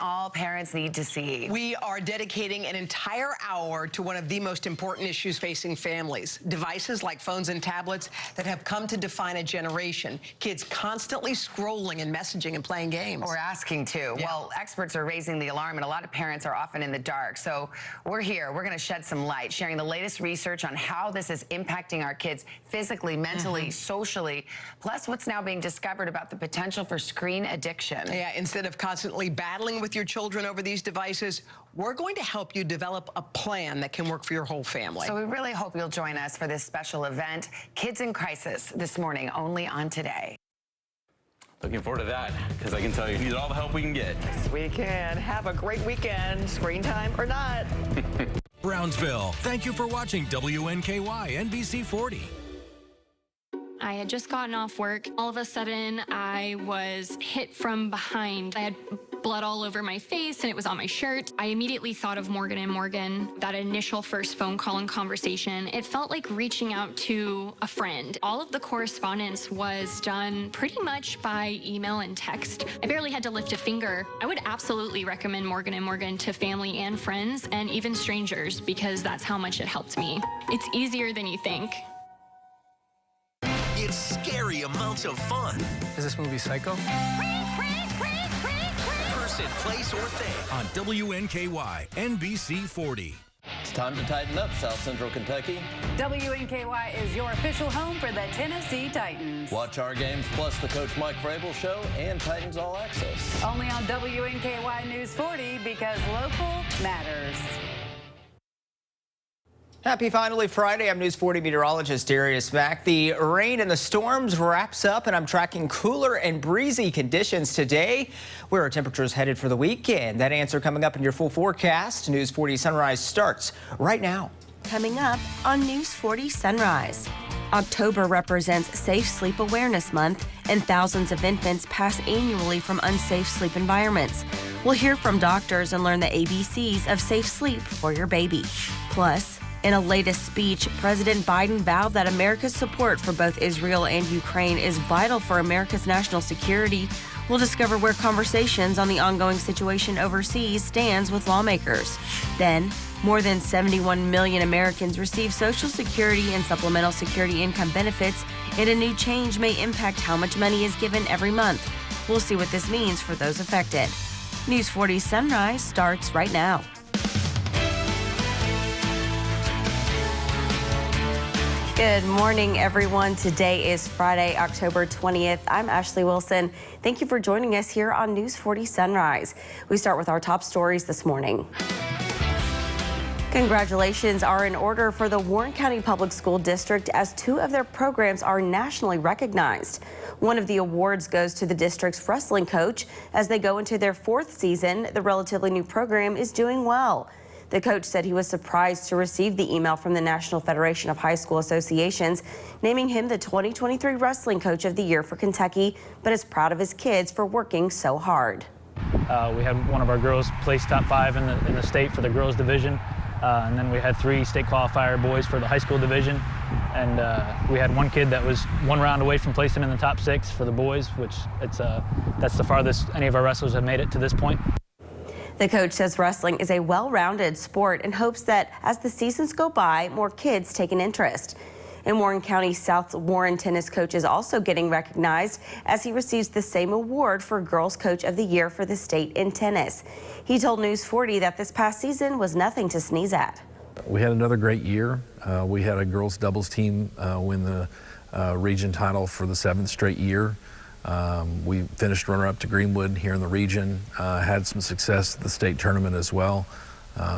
all parents need to see. We are dedicating an entire hour to one of the most important issues facing families. Devices like phones and tablets that have come to define a generation. Kids constantly scrolling and messaging and playing games. Or asking to. Yeah. Well, experts are raising the alarm, and a lot of parents are often in the dark. So we're here. We're going to shed some light, sharing the latest research on how this is impacting our kids physically, mentally, socially, plus what's now being discovered about the potential for screen addiction. Yeah, instead of constantly battling with your children over these devices, we're going to help you develop a plan that can work for your whole family. So we really hope you'll join us for this special event, Kids in Crisis, this morning, only on Today. Looking forward to that, because I can tell you, we need all the help we can get. Yes, we can. Have a great weekend, screen time or not. Brownsville, thank you for watching WNKY NBC 40. I had just gotten off work. All of a sudden, I was hit from behind. I had blood all over my face, and it was on my shirt. I immediately thought of Morgan & Morgan, that initial first phone call and conversation. It felt like reaching out to a friend. All of the correspondence was done pretty much by email and text. I barely had to lift a finger. I would absolutely recommend Morgan & Morgan to family and friends, and even strangers, because that's how much it helped me. It's easier than you think. It's scary amounts of fun. Is this movie Psycho? Person, place, or thing. On WNKY NBC 40. It's time to tighten up, South Central Kentucky. WNKY is your official home for the Tennessee Titans. Watch our games plus the Coach Mike Vrabel Show and Titans All Access. Only on WNKY News 40, because local matters. Happy finally Friday. I'm News 40 meteorologist Darius Mack. The rain and the storms wraps up, and I'm tracking cooler and breezy conditions today. Where are temperatures headed for the weekend? That answer coming up in your full forecast. News 40 Sunrise starts right now. Coming up on News 40 Sunrise. October represents Safe Sleep Awareness Month, and thousands of infants pass annually from unsafe sleep environments. We'll hear from doctors and learn the ABCs of safe sleep for your baby. Plus, in a latest speech, President Biden vowed that America's support for both Israel and Ukraine is vital for America's national security. We'll discover where conversations on the ongoing situation overseas stands with lawmakers. Then, more than 71 million Americans receive Social Security and Supplemental Security income benefits, and a new change may impact how much money is given every month. We'll see what this means for those affected. News 40 Sunrise starts right now. Good morning, everyone. Today is Friday, October 20th. I'm Ashley Wilson. Thank you for joining us here on News 40 Sunrise. We start with our top stories this morning. Congratulations are in order for the Warren County Public School District, as two of their programs are nationally recognized. One of the awards goes to the district's wrestling coach. As they go into their fourth season, the relatively new program is doing well. The coach said he was surprised to receive the email from the National Federation of High School Associations naming him the 2023 Wrestling Coach of the Year for Kentucky, but is proud of his kids for working so hard. We had one of our girls place top 5 in the state for the girls division, and then we had 3 state qualifier boys for the high school division, and we had one kid that was one round away from placing in the top 6 for the boys, which that's the farthest any of our wrestlers have made it to this point. The coach says wrestling is a well-rounded sport and hopes that as the seasons go by, more kids take an interest. In Warren County, South Warren tennis coach is also getting recognized as he receives the same award for Girls Coach of the Year for the state in tennis. He told News 40 that this past season was nothing to sneeze at. We had another great year. We had a girls doubles team win the region title for the 7th straight year. We finished runner-up to Greenwood here in the region, had some success at the state tournament as well.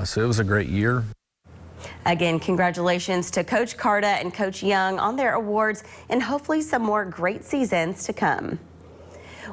So it was a great year. Again, congratulations to Coach Carta and Coach Young on their awards, and hopefully some more great seasons to come.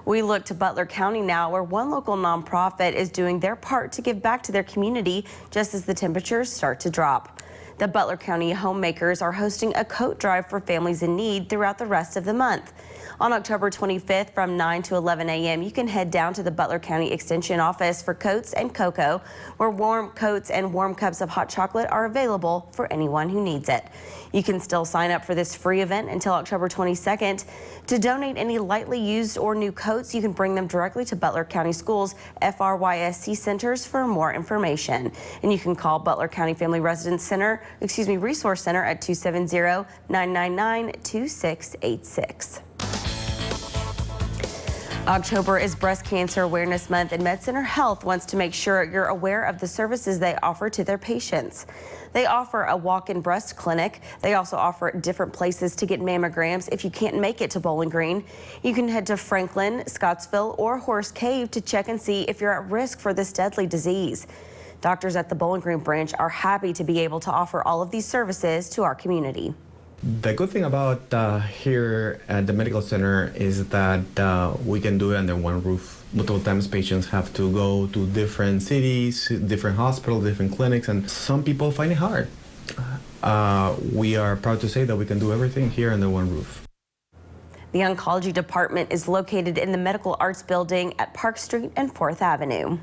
We look to Butler County now, where one local nonprofit is doing their part to give back to their community just as the temperatures start to drop. The Butler County Homemakers are hosting a coat drive for families in need throughout the rest of the month. On October 25th from 9 to 11 a.m., you can head down to the Butler County Extension office for Coats and Cocoa, where warm coats and warm cups of hot chocolate are available for anyone who needs it. You can still sign up for this free event until October 22nd. To donate any lightly used or new coats, you can bring them directly to Butler County Schools FRYSC centers for more information. And you can call Butler County Family Resource Center at 270-999-2686. October is Breast Cancer Awareness Month, and MedCenter Health wants to make sure you're aware of the services they offer to their patients. They offer a walk-in breast clinic. They also offer different places to get mammograms if you can't make it to Bowling Green. You can head to Franklin, Scottsville, or Horse Cave to check and see if you're at risk for this deadly disease. Doctors at the Bowling Green branch are happy to be able to offer all of these services to our community. The good thing about here at the medical center is that we can do it under one roof. Multiple times patients have to go to different cities, different hospitals, different clinics, and some people find it hard. We are proud to say that we can do everything here under one roof. The oncology department is located in the Medical Arts Building at Park Street and 4th Avenue.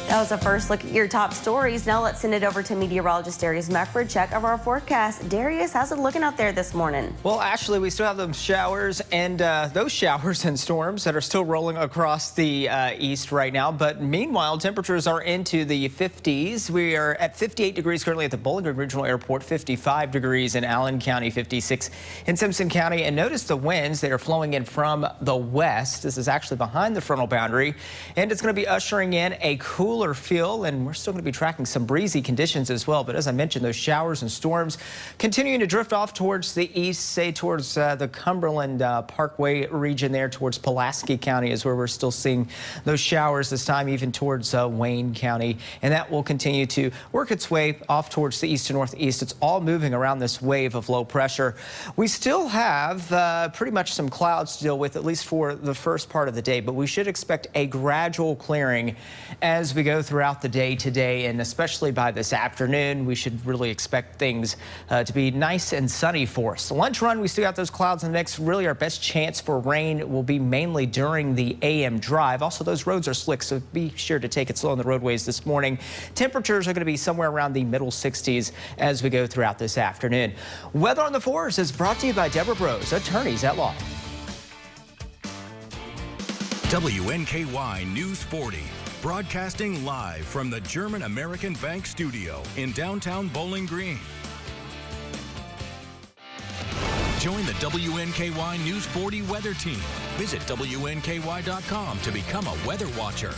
That was a first look at your top stories. Now let's send it over to meteorologist Darius Mack for a check of our forecast. Darius, how's it looking out there this morning? Well, Ashley, we still have those showers and those showers and storms that are still rolling across the east right now. But meanwhile, temperatures are into the 50s. We are at 58 degrees currently at the Bowling Green Regional Airport, 55 degrees in Allen County, 56 in Simpson County. And notice the winds that are flowing in from the west. This is actually behind the frontal boundary, and it's going to be ushering in a cooler feel, and we're still going to be tracking some breezy conditions as well. But as I mentioned, those showers and storms continuing to drift off towards the east, say towards the Cumberland Parkway region there, towards Pulaski County is where we're still seeing those showers this time, even towards Wayne County. And that will continue to work its way off towards the east to northeast. It's all moving around this wave of low pressure. We still have pretty much some clouds to deal with, at least for the first part of the day, but we should expect a gradual clearing as we go throughout the day today, and especially by this afternoon. We should really expect things to be nice and sunny for us. Lunch run, we still got those clouds in the mix. Really, our best chance for rain will be mainly during the AM drive. Also, those roads are slick, so be sure to take it slow on the roadways this morning. Temperatures are going to be somewhere around the middle 60s as we go throughout this afternoon. Weather on the 4s is brought to you by Deborah Bros, attorneys at law. WNKY News 40. Broadcasting live from the German American Bank studio in downtown Bowling Green. Join the WNKY News 40 weather team. Visit WNKY.com to become a weather watcher.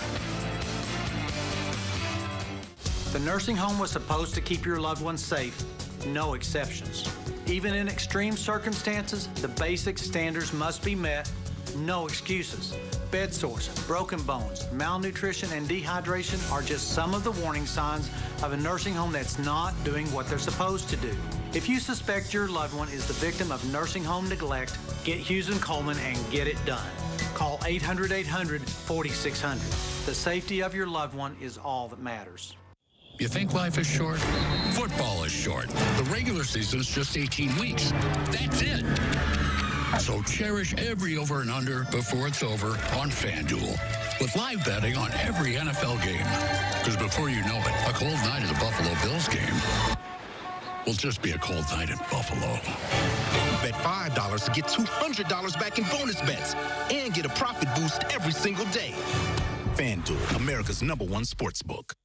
The nursing home was supposed to keep your loved ones safe, no exceptions. Even in extreme circumstances, the basic standards must be met, no excuses. Bed sores, broken bones, malnutrition, and dehydration are just some of the warning signs of a nursing home that's not doing what they're supposed to do. If you suspect your loved one is the victim of nursing home neglect, get Hughes & Coleman and get it done. Call 800-800-4600. The safety of your loved one is all that matters. You think life is short? Football is short. The regular season's just 18 weeks. That's it. So cherish every over and under before it's over on FanDuel. With live betting on every NFL game. Because before you know it, a cold night at the Buffalo Bills game will just be a cold night in Buffalo. Bet $5 to get $200 back in bonus bets and get a profit boost every single day. FanDuel, America's #1 sportsbook.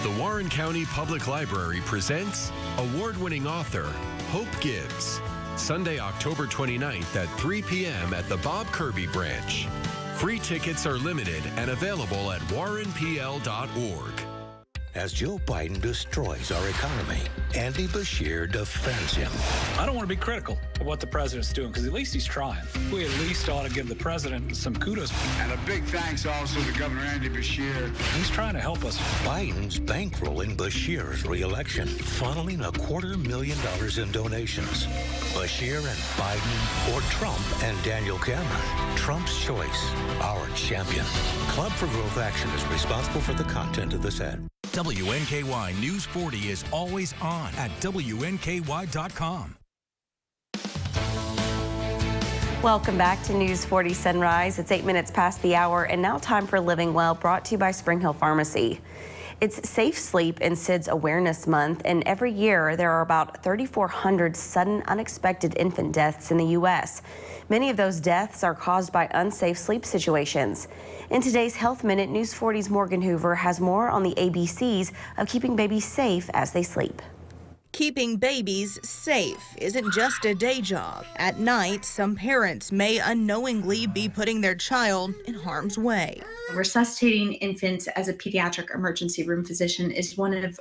The Warren County Public Library presents award-winning author Hope Gibbs. Sunday, October 29th at 3 p.m. at the Bob Kirby branch. Free tickets are limited and available at warrenpl.org. As Joe Biden destroys our economy, Andy Beshear defends him. I don't want to be critical of what the president's doing, because at least he's trying. We at least ought to give the president some kudos. And a big thanks also to Governor Andy Beshear. He's trying to help us. Biden's bankrolling Beshear's re-election, funneling $250,000 in donations. Beshear and Biden, or Trump and Daniel Cameron. Trump's choice, our champion. Club for Growth Action is responsible for the content of this ad. WNKY News 40 is always on at WNKY.com. Welcome back to News 40 Sunrise. It's 8 minutes past the hour, and now time for Living Well, brought to you by Spring Hill Pharmacy. It's Safe Sleep and SIDS Awareness Month, and every year there are about 3,400 sudden unexpected infant deaths in the U.S. Many of those deaths are caused by unsafe sleep situations. In today's Health Minute, News 40's Morgan Hoover has more on the ABCs of keeping babies safe as they sleep. Keeping babies safe isn't just a day job. At night, some parents may unknowingly be putting their child in harm's way. Resuscitating infants as a pediatric emergency room physician is one of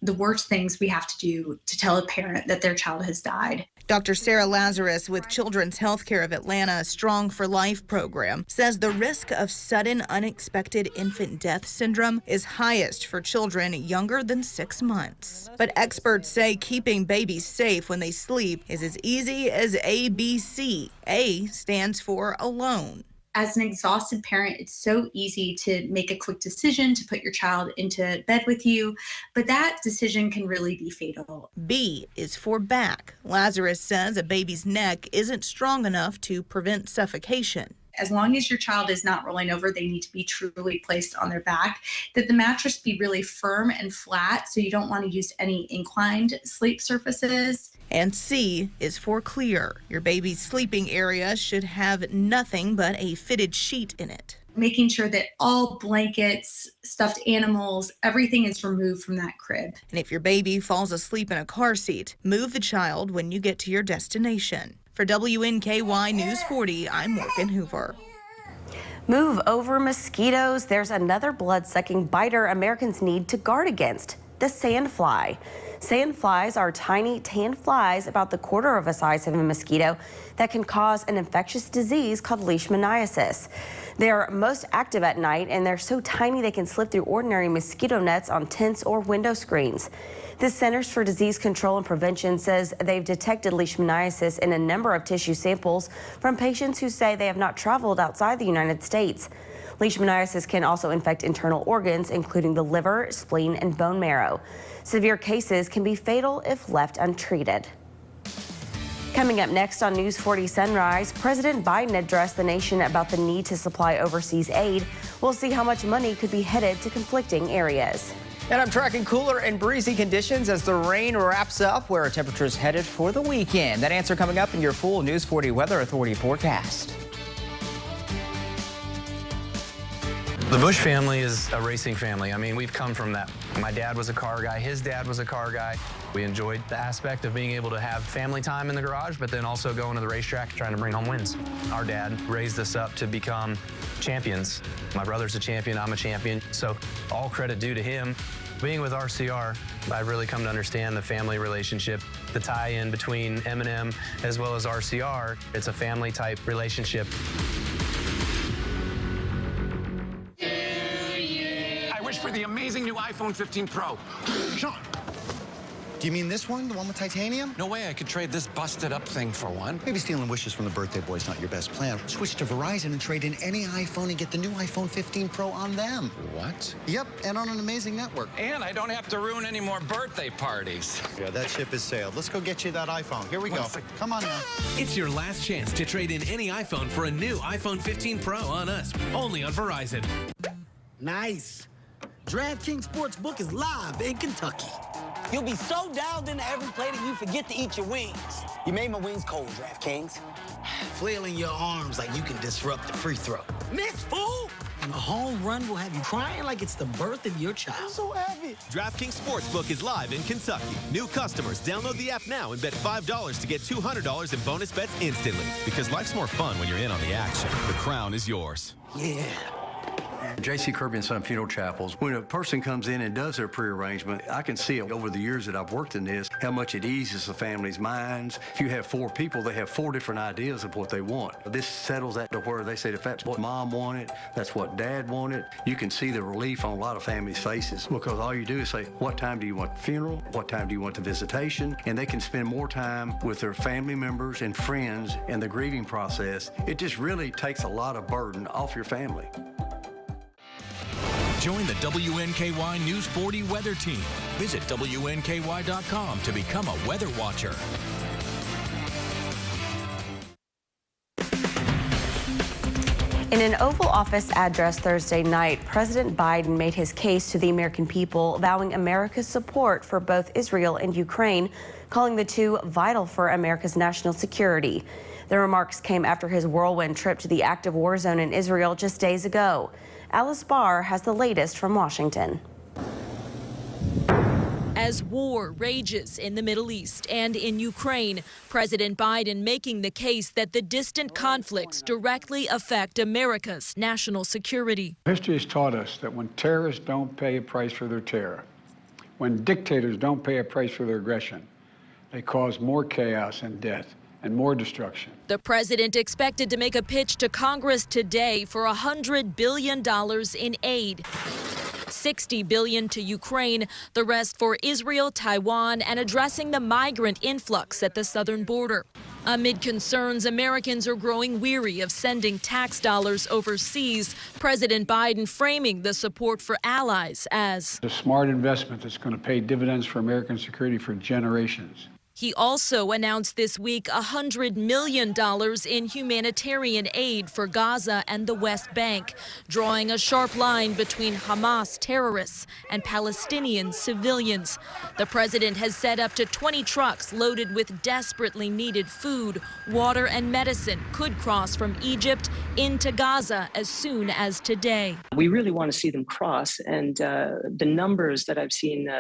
the worst things we have to do to tell a parent that their child has died. Dr. Sarah Lazarus with Children's Healthcare of Atlanta Strong for Life program says the risk of sudden unexpected infant death syndrome is highest for children younger than 6 months. But experts say keeping babies safe when they sleep is as easy as ABC. A stands for alone. As an exhausted parent, it's so easy to make a quick decision to put your child into bed with you, but that decision can really be fatal. B is for back. Lazarus says a baby's neck isn't strong enough to prevent suffocation. As long as your child is not rolling over, they need to be truly placed on their back, that the mattress be really firm and flat, so you don't want to use any inclined sleep surfaces. And C is for clear. Your baby's sleeping area should have nothing but a fitted sheet in it. Making sure that all blankets, stuffed animals, everything is removed from that crib. And if your baby falls asleep in a car seat, move the child when you get to your destination. For WNKY News 40, I'm Morgan Hoover. Move over mosquitoes. There's another blood-sucking biter Americans need to guard against, the sandfly. Sandflies are tiny tan flies about the quarter of a size of a mosquito that can cause an infectious disease called leishmaniasis. They're most active at night, and they're so tiny they can slip through ordinary mosquito nets on tents or window screens. The Centers for Disease Control and Prevention says they've detected leishmaniasis in a number of tissue samples from patients who say they have not traveled outside the United States. Leishmaniasis can also infect internal organs, including the liver, spleen, and bone marrow. Severe cases can be fatal if left untreated. Coming up next on News 40 Sunrise, President Biden addressed the nation about the need to supply overseas aid. We'll see how much money could be headed to conflicting areas. And I'm tracking cooler and breezy conditions as the rain wraps up, where our temperatures headed for the weekend. That answer coming up in your full News 40 Weather Authority forecast. The Bush family is a racing family. I mean, we've come from that. My dad was a car guy. His dad was a car guy. We enjoyed the aspect of being able to have family time in the garage, but then also going to the racetrack trying to bring home wins. Our dad raised us up to become champions. My brother's a champion, I'm a champion, so all credit due to him. Being with RCR, I've really come to understand the family relationship, the tie-in between M&M as well as RCR. It's a family-type relationship. For the amazing new iPhone 15 Pro. Sean. Do you mean this one, the one with titanium? No way I could trade this busted up thing for one. Maybe stealing wishes from the birthday boy is not your best plan. Switch to Verizon and trade in any iPhone and get the new iPhone 15 Pro on them. What? Yep, and on an amazing network. And I don't have to ruin any more birthday parties. Yeah, that ship has sailed. Let's go get you that iPhone. Here we go. Come on now. It's your last chance to trade in any iPhone for a new iPhone 15 Pro on us, only on Verizon. Nice. DraftKings Sportsbook is live in Kentucky. You'll be so dialed into every play that you forget to eat your wings. You made my wings cold, DraftKings. Flailing your arms like you can disrupt the free throw. Miss, fool! And a home run will have you crying like it's the birth of your child. I'm so happy. DraftKings Sportsbook is live in Kentucky. New customers, download the app now and bet $5 to get $200 in bonus bets instantly. Because life's more fun when you're in on the action. The crown is yours. Yeah. J.C. Kirby & Son Funeral Chapels, when a person comes in and does their pre-arrangement, I can see it over the years that I've worked in this, how much it eases the family's minds. If you have 4 people, they have 4 different ideas of what they want. This settles that to where they say if that's what mom wanted, that's what dad wanted. You can see the relief on a lot of families' faces because all you do is say, what time do you want the funeral? What time do you want the visitation? And they can spend more time with their family members and friends in the grieving process. It just really takes a lot of burden off your family. Join the WNKY News 40 weather team. Visit WNKY.com to become a weather watcher. In an Oval Office address Thursday night, President Biden made his case to the American people, vowing America's support for both Israel and Ukraine, calling the two vital for America's national security. The remarks came after his whirlwind trip to the active war zone in Israel just days ago. Alice Barr has the latest from Washington. As war rages in the Middle East and in Ukraine, President Biden making the case that the distant conflicts directly affect America's national security. History has taught us that when terrorists don't pay a price for their terror, when dictators don't pay a price for their aggression, they cause more chaos and death and more destruction. The president expected to make a pitch to Congress today for $100 billion in aid. $60 billion to Ukraine, the rest for Israel, Taiwan, and addressing the migrant influx at the southern border. Amid concerns Americans are growing weary of sending tax dollars overseas, President Biden framing the support for allies as a smart investment that's going to pay dividends for American security for generations. He also announced this week $100 million in humanitarian aid for Gaza and the West Bank, drawing a sharp line between Hamas terrorists and Palestinian civilians. The president has set up to 20 trucks loaded with desperately needed food, water, and medicine could cross from Egypt into Gaza as soon as today. We really want to see them cross, and the numbers that I've seen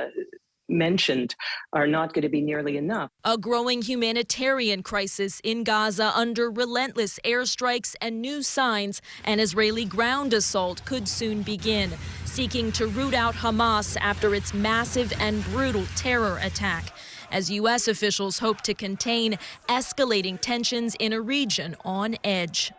mentioned are not going to be nearly enough. A growing humanitarian crisis in Gaza under relentless airstrikes and new signs an Israeli ground assault could soon begin, seeking to root out Hamas after its massive and brutal terror attack, as U.S. officials hope to contain escalating tensions in a region on edge.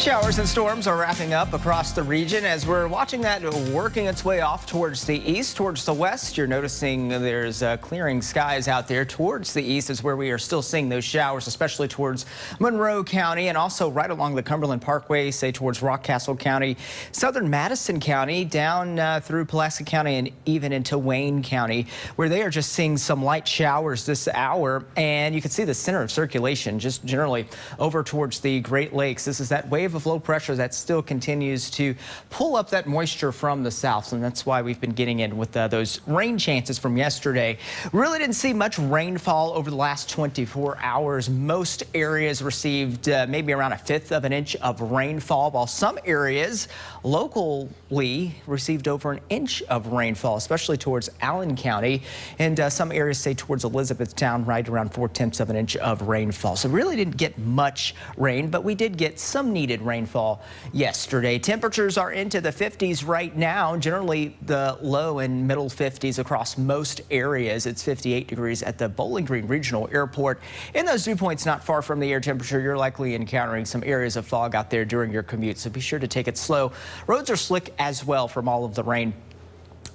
Showers and storms are wrapping up across the region as we're watching that working its way off towards the east, towards the west. You're noticing there's clearing skies out there. Towards the east is where we are still seeing those showers, especially towards Monroe County and also right along the Cumberland Parkway, say towards Rockcastle County, southern Madison County, down through Pulaski County and even into Wayne County, where they are just seeing some light showers this hour. And you can see the center of circulation just generally over towards the Great Lakes. This is that wave of low pressure that still continues to pull up that moisture from the south, and that's why we've been getting in with those rain chances from yesterday. Really didn't see much rainfall over the last 24 hours. Most areas received maybe around 1/5 of an inch of rainfall, while some areas locally received over an inch of rainfall, especially towards Allen County, and some areas say towards Elizabethtown, right around 4/10 of an inch of rainfall. So really didn't get much rain, but we did get some needed rainfall yesterday. Temperatures are into the 50s right now, generally the low and middle 50s across most areas. It's 58 degrees at the Bowling Green Regional Airport. In those dew points not far from the air temperature, you're likely encountering some areas of fog out there during your commute, so be sure to take it slow. Roads are slick as well from all of the rain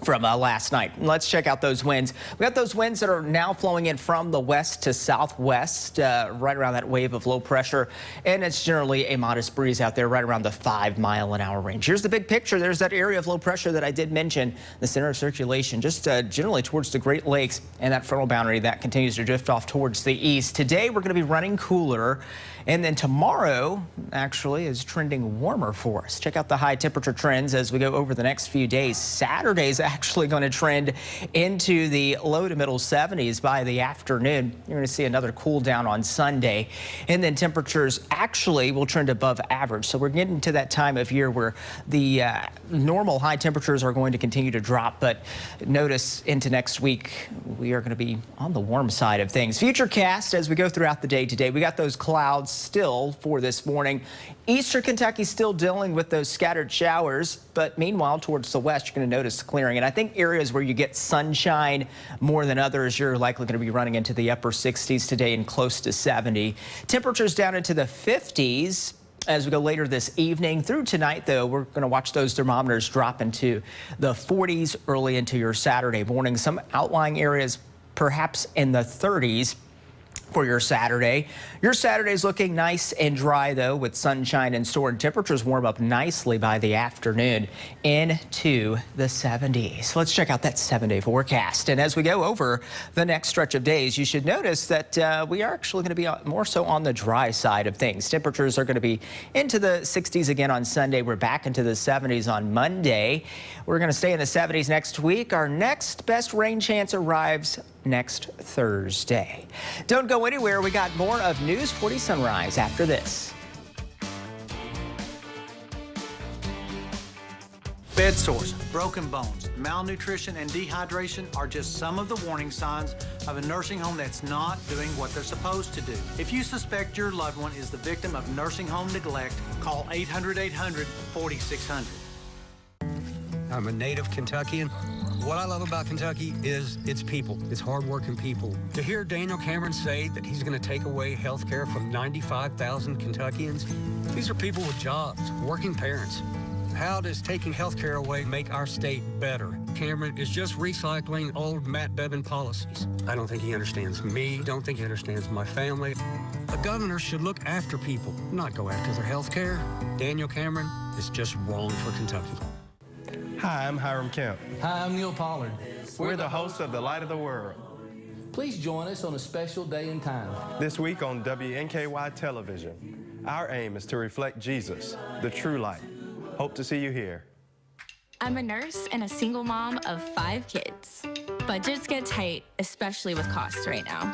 from last night. Let's check out those winds. We got those winds that are now flowing in from the west to southwest, right around that wave of low pressure. And it's generally a modest breeze out there, right around the 5-mile-an-hour range. Here's the big picture. There's that area of low pressure that I did mention, the center of circulation, just generally towards the Great Lakes and that frontal boundary that continues to drift off towards the east. Today, we're going to be running cooler. And then tomorrow, actually, is trending warmer for us. Check out the high temperature trends as we go over the next few days. Saturday's actually going to trend into the low to middle 70s by the afternoon. You're going to see another cool down on Sunday. And then temperatures actually will trend above average. So we're getting to that time of year where the normal high temperatures are going to continue to drop. But notice into next week, we are going to be on the warm side of things. Futurecast as we go throughout the day today. We got those clouds still for this morning. Eastern Kentucky still dealing with those scattered showers, but meanwhile towards the west you're going to notice clearing. And I think areas where you get sunshine more than others, you're likely going to be running into the upper 60s today and close to 70. Temperatures down into the 50s. As we go later this evening through tonight, though, we're going to watch those thermometers drop into the 40s early into your Saturday morning. Some outlying areas perhaps in the 30s. for your Saturday. Your Saturday's looking nice and dry, though, with sunshine in store, and temperatures warm up nicely by the afternoon into the 70s. Let's check out that 7-day forecast. And as we go over the next stretch of days, you should notice that we are actually going to be more so on the dry side of things. Temperatures are going to be into the 60s again on Sunday. We're back into the 70s on Monday. We're going to stay in the 70s next week. Our next best rain chance arrives next Thursday. Don't go anywhere. We got more of News 40 Sunrise after this. Bed sores, broken bones, malnutrition, and dehydration are just some of the warning signs of a nursing home that's not doing what they're supposed to do. If you suspect your loved one is the victim of nursing home neglect, call 800-800-4600. I'm a native Kentuckian. What I love about Kentucky is its people. It's hardworking people. To hear Daniel Cameron say that he's going to take away health care from 95,000 Kentuckians, these are people with jobs, working parents. How does taking health care away make our state better? Cameron is just recycling old Matt Bevin policies. I don't think he understands me. Don't think he understands my family. A governor should look after people, not go after their health care. Daniel Cameron is just wrong for Kentucky. Hi, I'm Hiram Kemp. Hi, I'm Neil Pollard. We're the hosts of The Light of the World. Please join us on a special day and time. This week on WNKY television, our aim is to reflect Jesus, the true light. Hope to see you here. I'm a nurse and a single mom of 5 kids. Budgets get tight, especially with costs right now.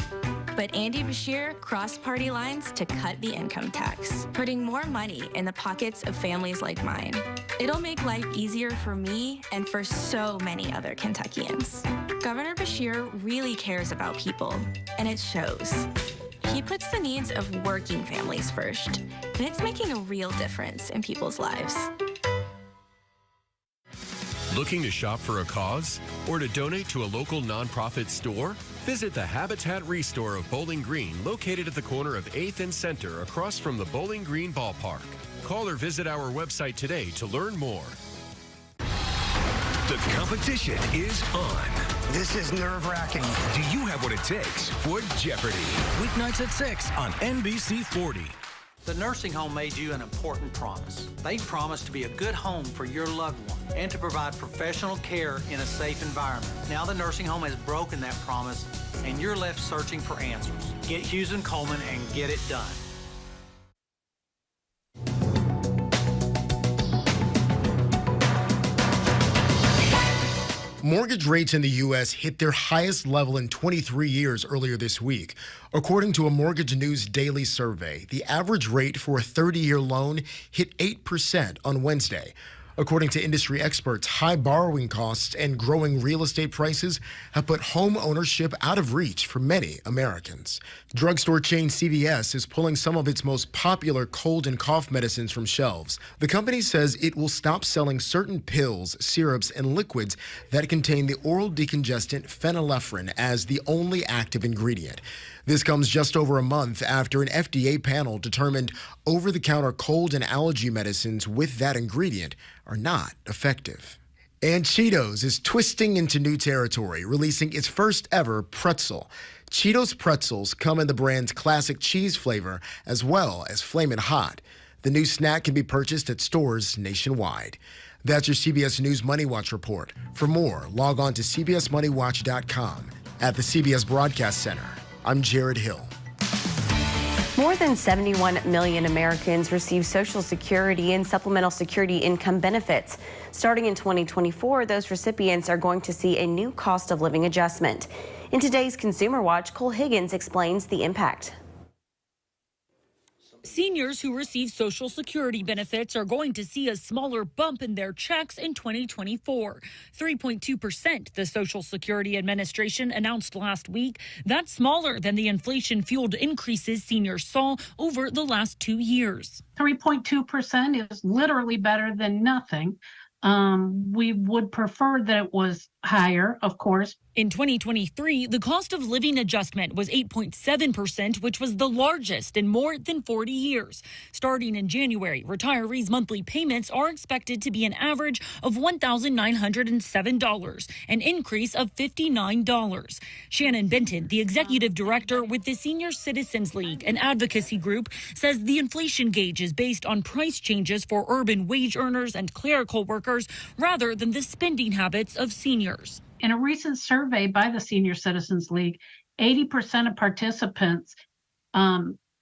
But Andy Bashir crossed party lines to cut the income tax, putting more money in the pockets of families like mine. It'll make life easier for me and for so many other Kentuckians. Governor Bashir really cares about people, and it shows. He puts the needs of working families first, and it's making a real difference in people's lives. Looking to shop for a cause or to donate to a local nonprofit store? Visit the Habitat Restore of Bowling Green, located at the corner of 8th and Center across from the Bowling Green Ballpark. Call or visit our website today to learn more. The competition is on. This is nerve-wracking. Do you have what it takes for Jeopardy? Weeknights at 6 on NBC 40. The nursing home made you an important promise. They promised to be a good home for your loved one and to provide professional care in a safe environment. Now the nursing home has broken that promise and you're left searching for answers. Get Hughes and Coleman and get it done. Mortgage rates in the U.S. hit their highest level in 23 years earlier this week. According to a Mortgage News daily survey, the average rate for a 30-year loan hit 8% on Wednesday. According to industry experts, high borrowing costs and growing real estate prices have put home ownership out of reach for many Americans. Drugstore chain CVS is pulling some of its most popular cold and cough medicines from shelves. The company says it will stop selling certain pills, syrups, and liquids that contain the oral decongestant phenylephrine as the only active ingredient. This comes just over a month after an FDA panel determined over-the-counter cold and allergy medicines with that ingredient are not effective. And Cheetos is twisting into new territory, releasing its first ever pretzel. Cheetos pretzels come in the brand's classic cheese flavor as well as Flamin' Hot. The new snack can be purchased at stores nationwide. That's your CBS News Money Watch report. For more, log on to cbsmoneywatch.com. At the CBS Broadcast Center, I'm Jared Hill. More than 71 million Americans receive Social Security and Supplemental Security income benefits. Starting in 2024, those recipients are going to see a new cost of living adjustment. In today's Consumer Watch, Cole Higgins explains the impact. Seniors who receive Social Security benefits are going to see a smaller bump in their checks in 2024. 3.2%, the Social Security Administration announced last week. That's smaller than the inflation-fueled increases seniors saw over the last 2 years. 3.2% is literally better than nothing. We would prefer that it was higher, of course. In 2023, the cost of living adjustment was 8.7%, which was the largest in more than 40 years. Starting in January, retirees' monthly payments are expected to be an average of $1,907, an increase of $59. Shannon Benton, the executive director with the Senior Citizens League, an advocacy group, says the inflation gauge is based on price changes for urban wage earners and clerical workers rather than the spending habits of seniors. In a recent survey by the Senior Citizens League, 80% of participants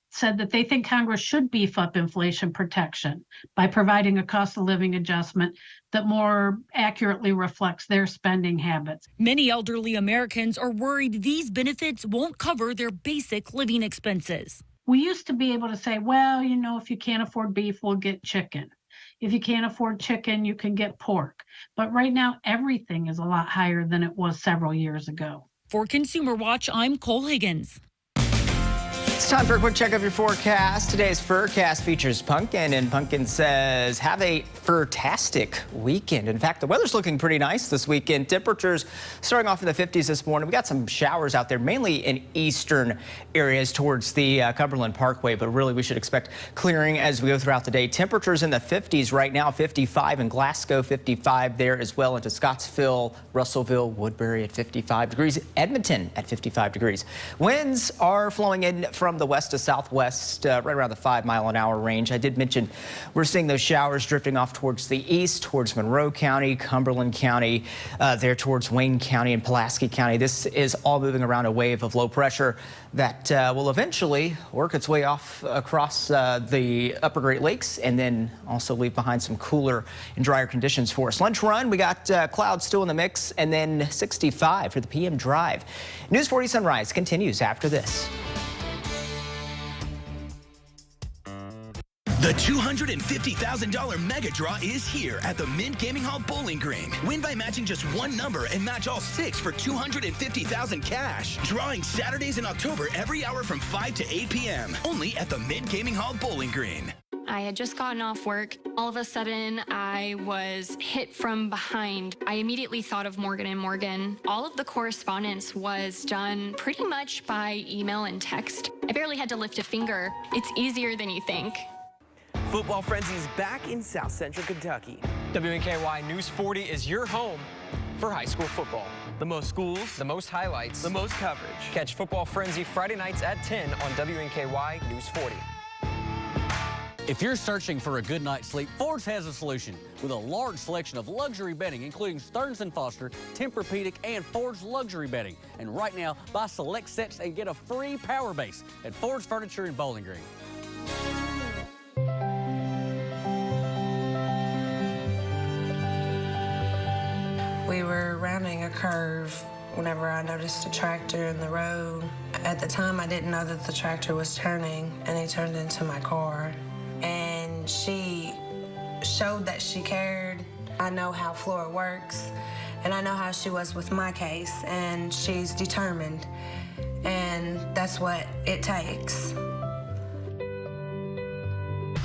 said that they think Congress should beef up inflation protection by providing a cost of living adjustment that more accurately reflects their spending habits. Many elderly Americans are worried these benefits won't cover their basic living expenses. We used to be able to say, well, you know, if you can't afford beef, we'll get chicken. If you can't afford chicken, you can get pork. But right now, everything is a lot higher than it was several years ago. For Consumer Watch, I'm Cole Higgins. It's time for a quick check of your forecast. Today's forecast features Pumpkin, and Pumpkin says, have a fur-tastic weekend. In fact, the weather's looking pretty nice this weekend. Temperatures starting off in the 50s this morning. We got some showers out there, mainly in eastern areas towards the Cumberland Parkway, but really we should expect clearing as we go throughout the day. Temperatures in the 50s right now, 55 in Glasgow, 55 there as well into Scottsville, Russellville, Woodbury at 55 degrees, Edmonton at 55 degrees. Winds are flowing in from the west to southwest, right around the 5-mile-an-hour range. I did mention we're seeing those showers drifting off towards the east, towards Monroe County, Cumberland County, there towards Wayne County and Pulaski County. This is all moving around a wave of low pressure that will eventually work its way off across the upper Great Lakes and then also leave behind some cooler and drier conditions for us. Lunch run, we got clouds still in the mix, and then 65 for the PM drive. News 40 Sunrise continues after this. The $250,000 mega draw is here at the Mint Gaming Hall Bowling Green. Win by matching just one number and match all 6 for $250,000 cash. Drawing Saturdays in October every hour from 5 to 8 p.m. Only at the Mint Gaming Hall Bowling Green. I had just gotten off work. All of a sudden, I was hit from behind. I immediately thought of Morgan & Morgan. All of the correspondence was done pretty much by email and text. I barely had to lift a finger. It's easier than you think. Football Frenzy is back in South Central Kentucky. WNKY News 40 is your home for high school football. The most schools, the most highlights, the most coverage. Catch Football Frenzy Friday nights at 10 on WNKY News 40. If you're searching for a good night's sleep, Ford's has a solution. With a large selection of luxury bedding, including Stearns & Foster, Tempur-Pedic, and Ford's luxury bedding. And right now, buy select sets and get a free power base at Ford's Furniture in Bowling Green. We were rounding a curve whenever I noticed a tractor in the road. At the time, I didn't know that the tractor was turning, and he turned into my car. And she showed that she cared. I know how Flora works, and I know how she was with my case, and she's determined. And that's what it takes.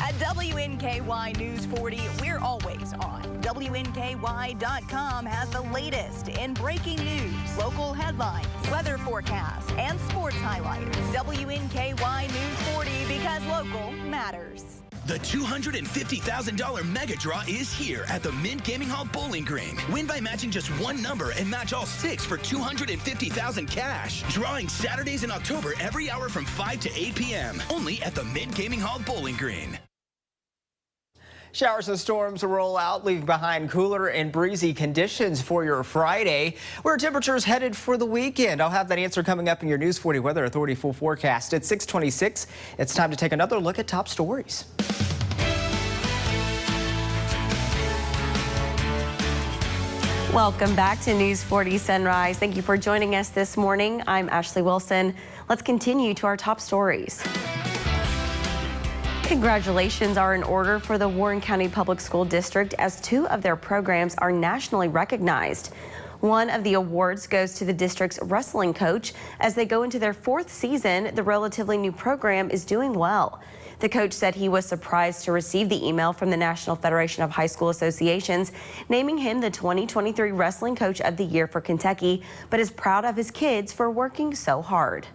At WNKY News 40, we're always on. WNKY.com has the latest in breaking news, local headlines, weather forecasts, and sports highlights. WNKY News 40, because local matters. The $250,000 mega draw is here at the Mint Gaming Hall Bowling Green. Win by matching just one number and match all 6 for $250,000 cash. Drawing Saturdays in October every hour from 5 to 8 p.m. Only at the Mint Gaming Hall Bowling Green. Showers and storms roll out, leaving behind cooler and breezy conditions for your Friday. Where are temperatures headed for the weekend? I'll have that answer coming up in your News 40 Weather Authority full forecast at 6:26. It's time to take another look at top stories. Welcome back to News 40 Sunrise. Thank you for joining us this morning. I'm Ashley Wilson. Let's continue to our top stories. Congratulations are in order for the Warren County Public School District as 2 of their programs are nationally recognized. One of the awards goes to the district's wrestling coach. As they go into their 4th season, the relatively new program is doing well. The coach said he was surprised to receive the email from the National Federation of High School Associations naming him the 2023 Wrestling Coach of the Year for Kentucky, but is proud of his kids for working so hard.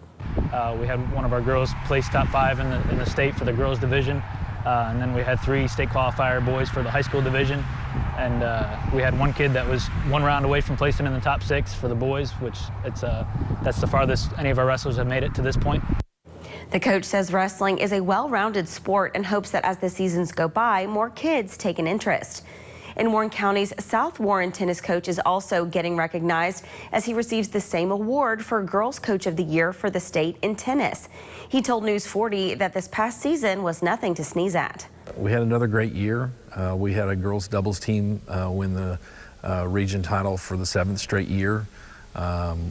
We had one of our girls place top 5 in the state for the girls division, and then we had 3 state qualifier boys for the high school division, and we had one kid that was 1 round away from placing in the top 6 for the boys, which that's the farthest any of our wrestlers have made it to this point. The coach says wrestling is a well-rounded sport and hopes that as the seasons go by, more kids take an interest. In Warren County's South Warren tennis coach is also getting recognized as he receives the same award for Girls Coach of the Year for the state in tennis. He told News 40 that this past season was nothing to sneeze at. We had another great year. We had a girls doubles team win the region title for the 7th straight year.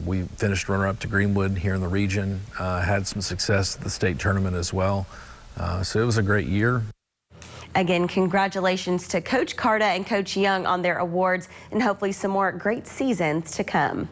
We finished runner-up to Greenwood here in the region, had some success at the state tournament as well. So it was a great year. Again, congratulations to Coach Carta and Coach Young on their awards, and hopefully some more great seasons to come.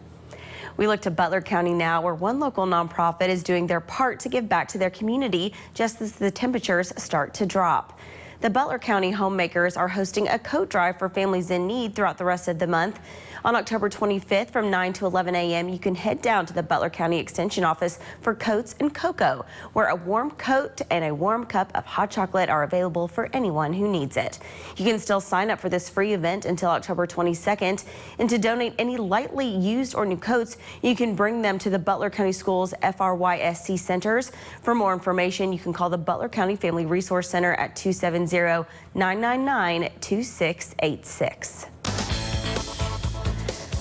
We look to Butler County now, where one local nonprofit is doing their part to give back to their community just as the temperatures start to drop. The Butler County Homemakers are hosting a coat drive for families in need throughout the rest of the month. On October 25th from 9 to 11 a.m., you can head down to the Butler County Extension Office for coats and cocoa, where a warm coat and a warm cup of hot chocolate are available for anyone who needs it. You can still sign up for this free event until October 22nd. And to donate any lightly used or new coats, you can bring them to the Butler County Schools FRYSC centers. For more information, you can call the Butler County Family Resource Center at 270-999-2686.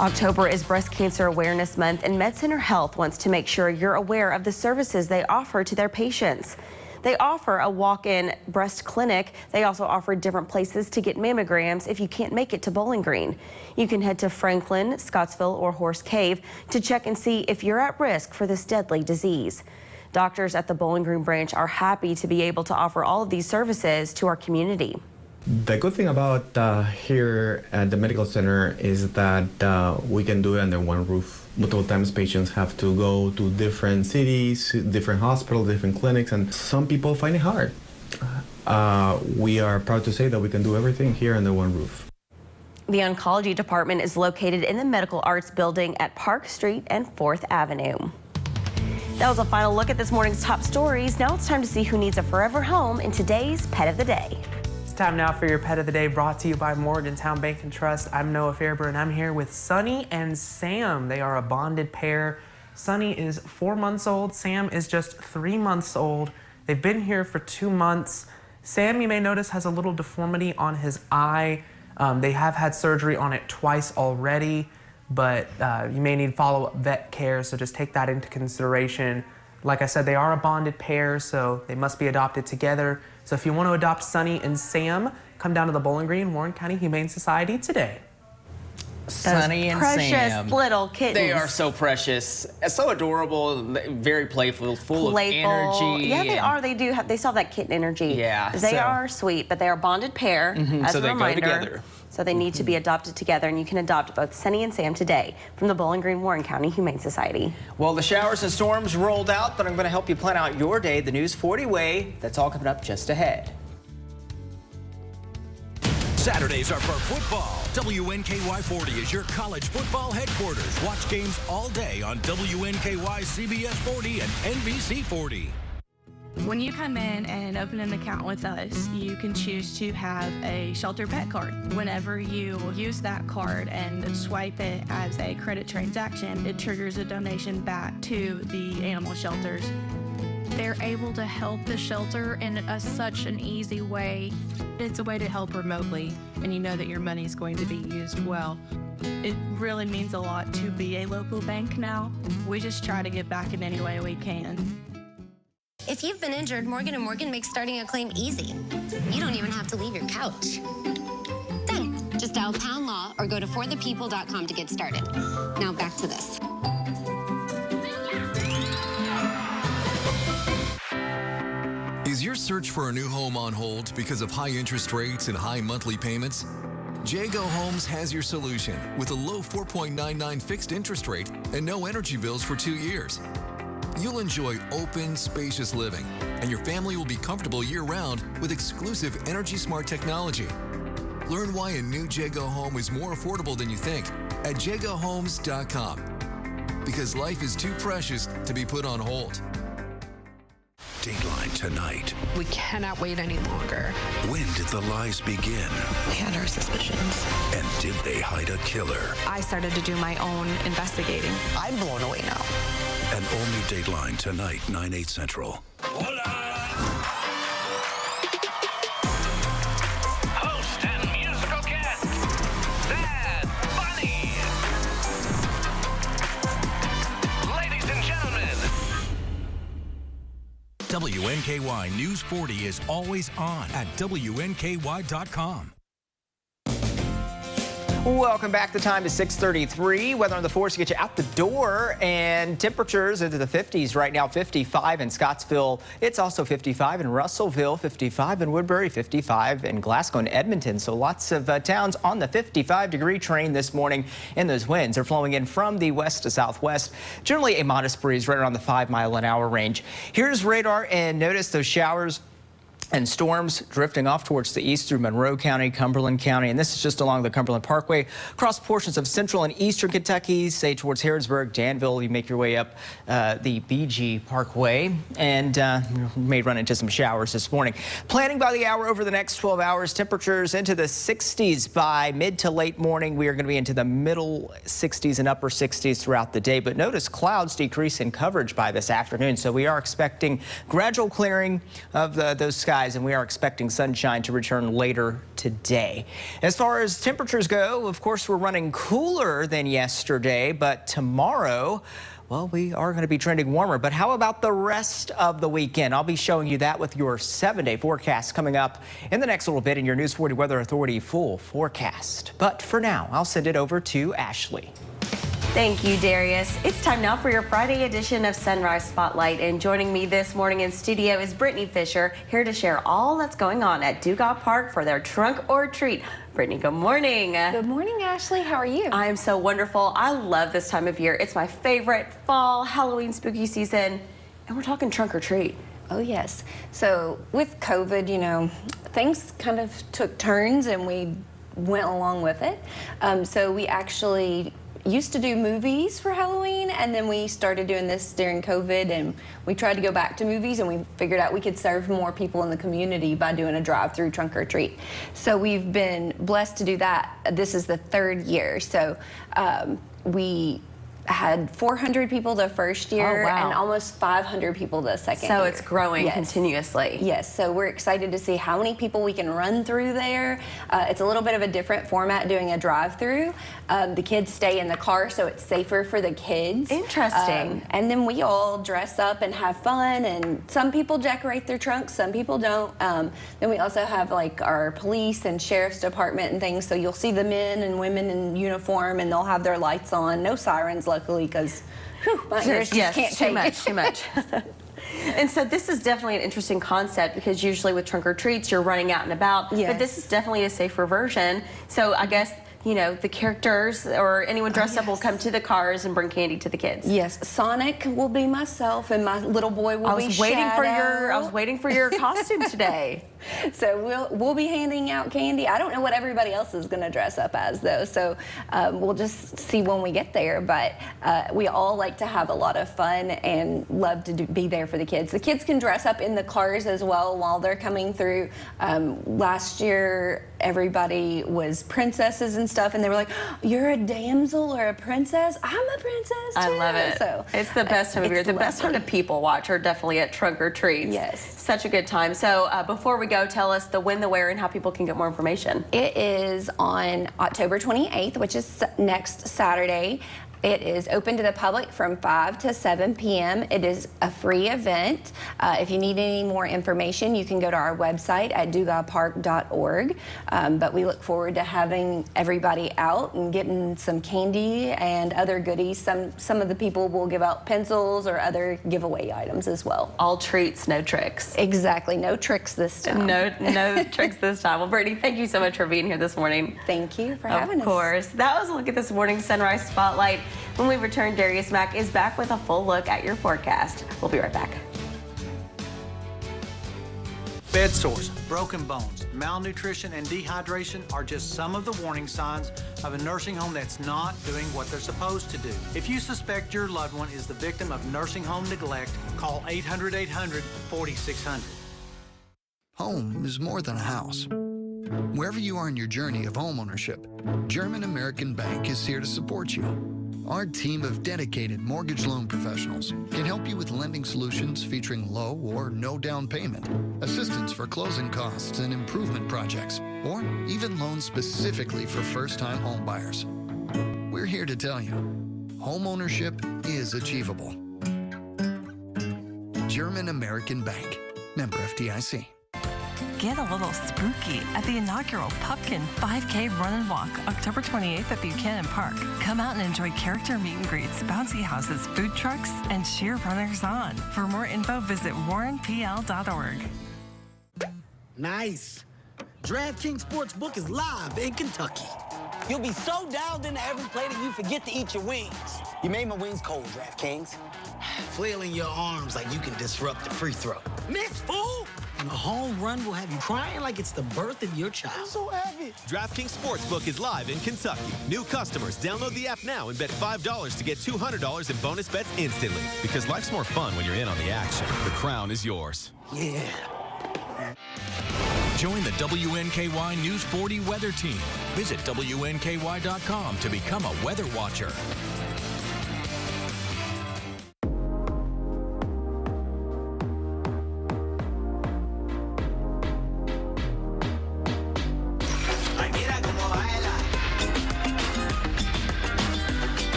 October is Breast Cancer Awareness Month, and MedCenter Health wants to make sure you're aware of the services they offer to their patients. They offer a walk-in breast clinic. They also offer different places to get mammograms if you can't make it to Bowling Green. You can head to Franklin, Scottsville, or Horse Cave to check and see if you're at risk for this deadly disease. Doctors at the Bowling Green branch are happy to be able to offer all of these services to our community. The good thing about here at the medical center is that we can do it under one roof. Multiple times patients have to go to different cities, different hospitals, different clinics, and some people find it hard. We are proud to say that we can do everything here under one roof. The oncology department is located in the Medical Arts Building at Park Street and 4th Avenue. That was a final look at this morning's top stories. Now it's time to see who needs a forever home in today's Pet of the Day. It's time now for your Pet of the Day, brought to you by Morgantown Bank and Trust. I'm Noah Fairburn, and I'm here with Sunny and Sam. They are a bonded pair. Sunny is 4 months old. Sam is just 3 months old. They've been here for 2 months. Sam, you may notice, has a little deformity on his eye. They have had surgery on it twice already, but you may need follow-up vet care, so just take that into consideration. Like I said, they are a bonded pair, so they must be adopted together. So if you want to adopt Sunny and Sam, come down to the Bowling Green Warren County Humane Society today. Sunny and precious Sam. Little kittens. They are so precious, so adorable, very playful, full of energy. Yeah, they are. They do have. They still have that kitten energy. Yeah, they are sweet, but they are a bonded pair. As so a they reminder. go together. So they need to be adopted together, and you can adopt both Sunny and Sam today from the Bowling Green Warren County Humane Society. Well, the showers and storms rolled out, but I'm going to help you plan out your day the News 40 way. That's all coming up just ahead. Saturdays are for football. WNKY 40 is your college football headquarters. Watch games all day on WNKY, CBS 40, and NBC 40. When you come in and open an account with us, you can choose to have a shelter pet card. Whenever you use that card and swipe it as a credit transaction, it triggers a donation back to the animal shelters. They're able to help the shelter in such an easy way. It's a way to help remotely, and you know that your money is going to be used well. It really means a lot to be a local bank now. We just try to give back in any way we can. If you've been injured, Morgan & Morgan makes starting a claim easy. You don't even have to leave your couch. Done. Just dial pound law or go to forthepeople.com to get started. Now back to this. Is your search for a new home on hold because of high interest rates and high monthly payments? Jago Homes has your solution with a low 4.99 fixed interest rate and no energy bills for 2 years. You'll enjoy open, spacious living, and your family will be comfortable year-round with exclusive energy-smart technology. Learn why a new Jago home is more affordable than you think at jagohomes.com. Because life is too precious to be put on hold. Dateline tonight. We cannot wait any longer. When did the lies begin? We had our suspicions. And did they hide a killer? I started to do my own investigating. I'm blown away now. An all-new Dateline tonight, 9/8 Central. Host and musical guest, Bad Bunny. Ladies and gentlemen. WNKY News 40 is always on at WNKY.com. Welcome back. The time is 6:33. Weather on the force to get you out the door, and temperatures into the 50s right now. 55 in Scottsville. It's also 55 in Russellville, 55 in Woodbury, 55 in Glasgow and Edmonton. So lots of towns on the 55-degree train this morning, and those winds are flowing in from the west to southwest. Generally a modest breeze right around the 5-mile-an-hour range. Here's radar, and notice those showers and storms drifting off towards the east through Monroe County, Cumberland County, and this is just along the Cumberland Parkway, across portions of central and eastern Kentucky, say towards Harrodsburg, Danville. You make your way up the BG Parkway, and you may run into some showers this morning. Planning by the hour over the next 12 hours, temperatures into the 60s by mid to late morning. We are going to be into the middle 60s and upper 60s throughout the day, but notice clouds decrease in coverage by this afternoon, so we are expecting gradual clearing of those skies, and we are expecting sunshine to return later today. As far as temperatures go, of course, we're running cooler than yesterday, but tomorrow, well, we are going to be trending warmer. But how about the rest of the weekend? I'll be showing you that with your 7-day forecast coming up in the next little bit in your News 40 Weather Authority full forecast. But for now, I'll send it over to Ashley. Thank you, Darius. It's time now for your Friday edition of Sunrise Spotlight. And joining me this morning in studio is Brittany Fisher, here to share all that's going on at Dugas Park for their Trunk or Treat. Brittany, good morning. Good morning, Ashley. How are you? I am so wonderful. I love this time of year. It's my favorite fall, Halloween, spooky season. And we're talking trunk or treat. Oh, yes. So with COVID, you know, things kind of took turns and we went along with it. So we actually used to do movies for Halloween, and then we started doing this during COVID, and we tried to go back to movies, and we figured out we could serve more people in the community by doing a drive-through trunk or treat. So we've been blessed to do that. This is the 3rd year. So we had 400 people the first year and almost 500 people the second year. So it's growing continuously. Yes, so we're excited to see how many people we can run through there. It's a little bit of a different format doing a drive-through. The kids stay in the car, so it's safer for the kids. Interesting. And then we all dress up and have fun, and some people decorate their trunks, some people don't. Then we also have like our police and sheriff's department and things, so you'll see the men and women in uniform, and they'll have their lights on, no sirens, luckily, because my ears just can't take it. Too much. And so this is definitely an interesting concept, because usually with trunk or treats you're running out and about, but this is definitely a safer version. So I guess, you know, the characters or anyone dressed up will come to the cars and bring candy to the kids. Yes, Sonic will be myself, and my little boy will be Shadow. I was waiting for your costume today. So we'll be handing out candy. I don't know what everybody else is going to dress up as, though, so we'll just see when we get there. But we all like to have a lot of fun and love to be there for the kids. The kids can dress up in the cars as well while they're coming through. Last year, everybody was princesses and stuff, and they were like, "You're a damsel or a princess? I'm a princess too." I love it. So it's the best time of year. The best time to people watch are definitely at trunk or treats. Yes, such a good time. So before we go, tell us the when, the where, and how people can get more information. It is on October 28th, which is next Saturday, It is open to the public from 5 to 7 p.m. It is a free event. If you need any more information, you can go to our website at dugawpark.org. But we look forward to having everybody out and getting some candy and other goodies. Some of the people will give out pencils or other giveaway items as well. All treats, no tricks. Exactly, no tricks this time. No tricks this time. Well, Brittany, thank you so much for being here this morning. Thank you for having us. Of course. That was a look at this morning's Sunrise Spotlight. When we return, Darius Mack is back with a full look at your forecast. We'll be right back. Bed sores, broken bones, malnutrition, and dehydration are just some of the warning signs of a nursing home that's not doing what they're supposed to do. If you suspect your loved one is the victim of nursing home neglect, call 800-800-4600. Home is more than a house. Wherever you are in your journey of homeownership, German American Bank is here to support you. Our team of dedicated mortgage loan professionals can help you with lending solutions featuring low or no down payment, assistance for closing costs and improvement projects, or even loans specifically for first-time home buyers. We're here to tell you, homeownership is achievable. German American Bank, member FDIC. Get a little spooky at the inaugural Pumpkin 5K Run and Walk, October 28th at Buchanan Park. Come out and enjoy character meet and greets, bouncy houses, food trucks, and cheer runners on. For more info, visit warrenpl.org. Nice. DraftKings Sportsbook is live in Kentucky. You'll be so dialed into every play that you forget to eat your wings. You made my wings cold, DraftKings. Flailing your arms like you can disrupt the free throw. Miss, fool! And a home run will have you crying like it's the birth of your child. I'm so happy. DraftKings Sportsbook is live in Kentucky. New customers, download the app now and bet $5 to get $200 in bonus bets instantly. Because life's more fun when you're in on the action. The crown is yours. Yeah. Join the WNKY News 40 weather team. Visit WNKY.com to become a weather watcher.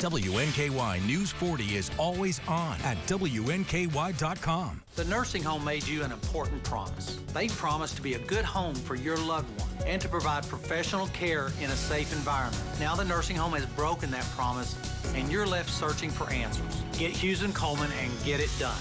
WNKY News 40 is always on at WNKY.com. The nursing home made you an important promise. They promised to be a good home for your loved one and to provide professional care in a safe environment. Now the nursing home has broken that promise and you're left searching for answers. Get Hughes & Coleman and get it done.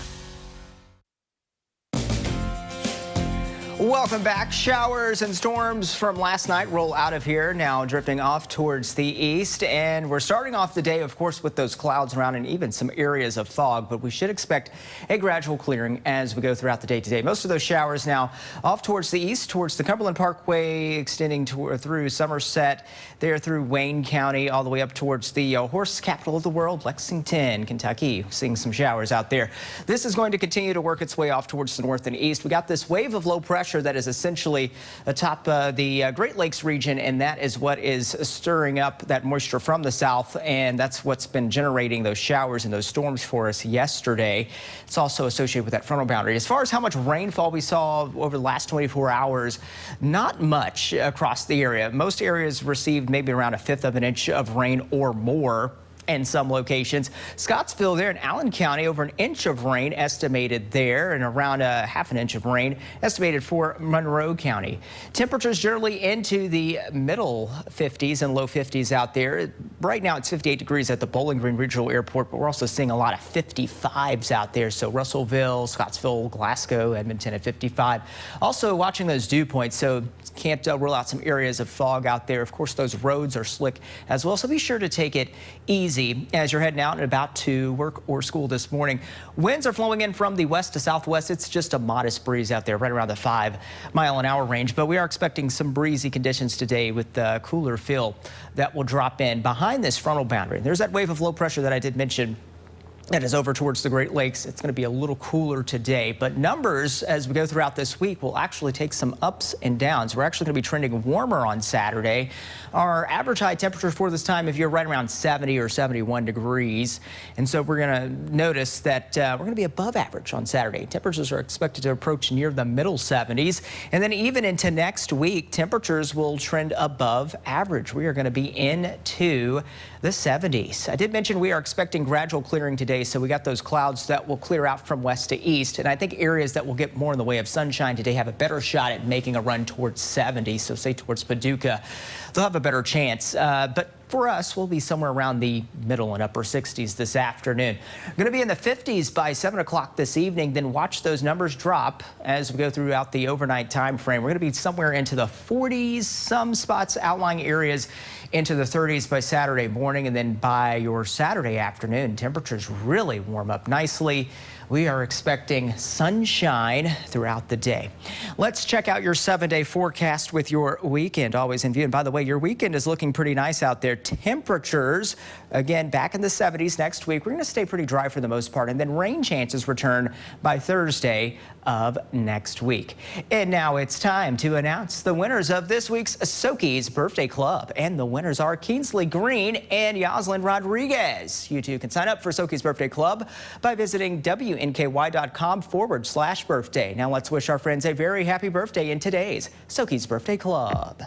Welcome back. Showers and storms from last night roll out of here, now drifting off towards the east. And we're starting off the day, of course, with those clouds around and even some areas of fog. But we should expect a gradual clearing as we go throughout the day today. Most of those showers now off towards the east, towards the Cumberland Parkway, extending through Somerset, there through Wayne County, all the way up towards the horse capital of the world, Lexington, Kentucky. Seeing some showers out there. This is going to continue to work its way off towards the north and east. We got this wave of low pressure that is essentially atop the Great Lakes region, and that is what is stirring up that moisture from the south, and that's what's been generating those showers and those storms for us yesterday. It's also associated with that frontal boundary. As far as how much rainfall we saw over the last 24 hours, not much across the area. Most areas received maybe around 1/5 of an inch of rain or more. In some locations. Scottsville there in Allen County, over an inch of rain estimated there, and around 1/2 inch of rain estimated for Monroe County. Temperatures generally into the middle 50s and low 50s out there. Right now it's 58 degrees at the Bowling Green Regional Airport, but we're also seeing a lot of 55s out there. So Russellville, Scottsville, Glasgow, Edmonton at 55. Also watching those dew points, so can't rule out some areas of fog out there. Of course, those roads are slick as well, so be sure to take it easy as you're heading out and about to work or school this morning. Winds are flowing in from the west to southwest. It's just a modest breeze out there, right around the 5-mile-an-hour range, but we are expecting some breezy conditions today with the cooler feel that will drop in behind this frontal boundary. There's that wave of low pressure that I did mention That is over towards the Great Lakes. It's going to be a little cooler today, but numbers as we go throughout this week will actually take some ups and downs. We're actually going to be trending warmer on Saturday. Our average high temperature for this time of year right around 70 or 71 degrees. And so we're going to notice that we're going to be above average on Saturday. Temperatures are expected to approach near the middle 70s. And then even into next week, temperatures will trend above average. We are going to be into the 70s. I did mention we are expecting gradual clearing today, so we got those clouds that will clear out from west to east. And I think areas that will get more in the way of sunshine today have a better shot at making a run towards 70. So say towards Paducah, they'll have a better chance. But for us, we'll be somewhere around the middle and upper 60s this afternoon. We're going to be in the 50s by 7 o'clock this evening. Then watch those numbers drop as we go throughout the overnight time frame. We're going to be somewhere into the 40s, some spots, outlying areas into the 30s by Saturday morning. And then by your Saturday afternoon, temperatures really warm up nicely. We are expecting sunshine throughout the day. Let's check out your 7-day forecast with your weekend always in view. And by the way, your weekend is looking pretty nice out there. Temperatures, again, back in the 70s next week. We're going to stay pretty dry for the most part. And then rain chances return by Thursday of next week. And now it's time to announce the winners of this week's Soki's Birthday Club. And the winners are Kingsley Green and Yoslyn Rodriguez. You too can sign up for Soki's Birthday Club by visiting WNKY.com/birthday. Now let's wish our friends a very happy birthday in today's Soki's Birthday Club.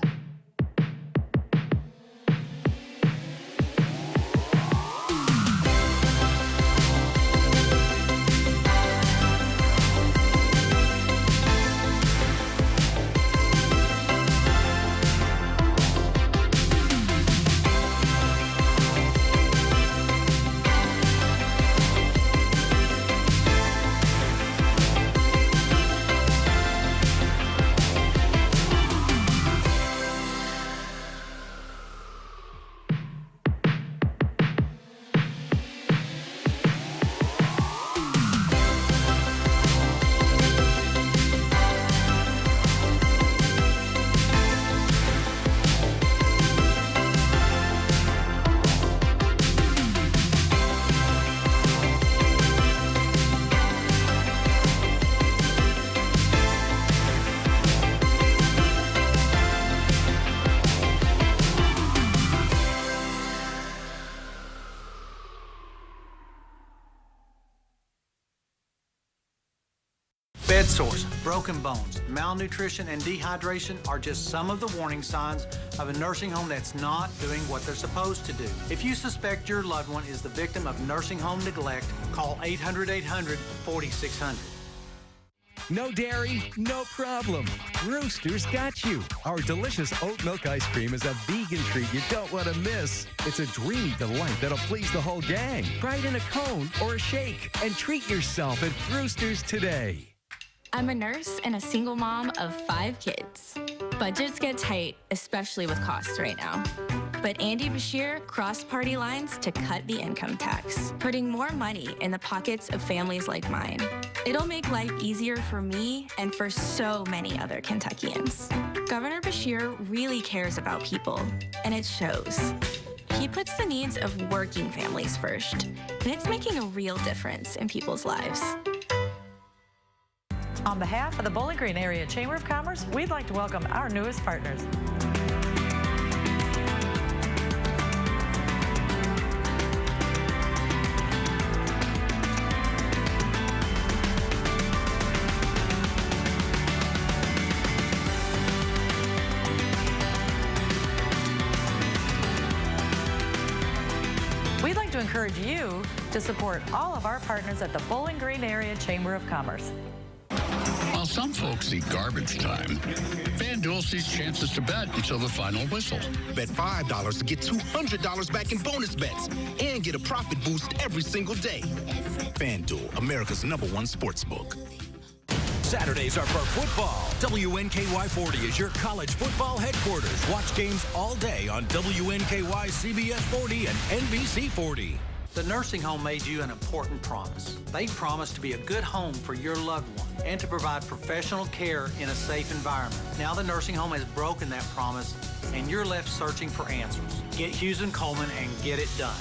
Bed sores, broken bones, malnutrition, and dehydration are just some of the warning signs of a nursing home that's not doing what they're supposed to do. If you suspect your loved one is the victim of nursing home neglect, call 800-800-4600. No dairy, no problem. Rooster's got you. Our delicious oat milk ice cream is a vegan treat you don't want to miss. It's a dreamy delight that'll please the whole gang. Try it in a cone or a shake and treat yourself at Rooster's today. I'm a nurse and a single mom of 5 kids. Budgets get tight, especially with costs right now. But Andy Bashir crossed party lines to cut the income tax, putting more money in the pockets of families like mine. It'll make life easier for me and for so many other Kentuckians. Governor Bashir really cares about people, and it shows. He puts the needs of working families first, and it's making a real difference in people's lives. On behalf of the Bowling Green Area Chamber of Commerce, we'd like to welcome our newest partners. We'd like to encourage you to support all of our partners at the Bowling Green Area Chamber of Commerce. While some folks see garbage time, FanDuel sees chances to bet until the final whistle. Bet $5 to get $200 back in bonus bets and get a profit boost every single day. FanDuel, America's #1 sportsbook. Saturdays are for football. WNKY 40 is your college football headquarters. Watch games all day on WNKY, CBS 40, and NBC 40. The nursing home made you an important promise. They promised to be a good home for your loved one and to provide professional care in a safe environment. Now the nursing home has broken that promise and you're left searching for answers. Get Hughes & Coleman and get it done.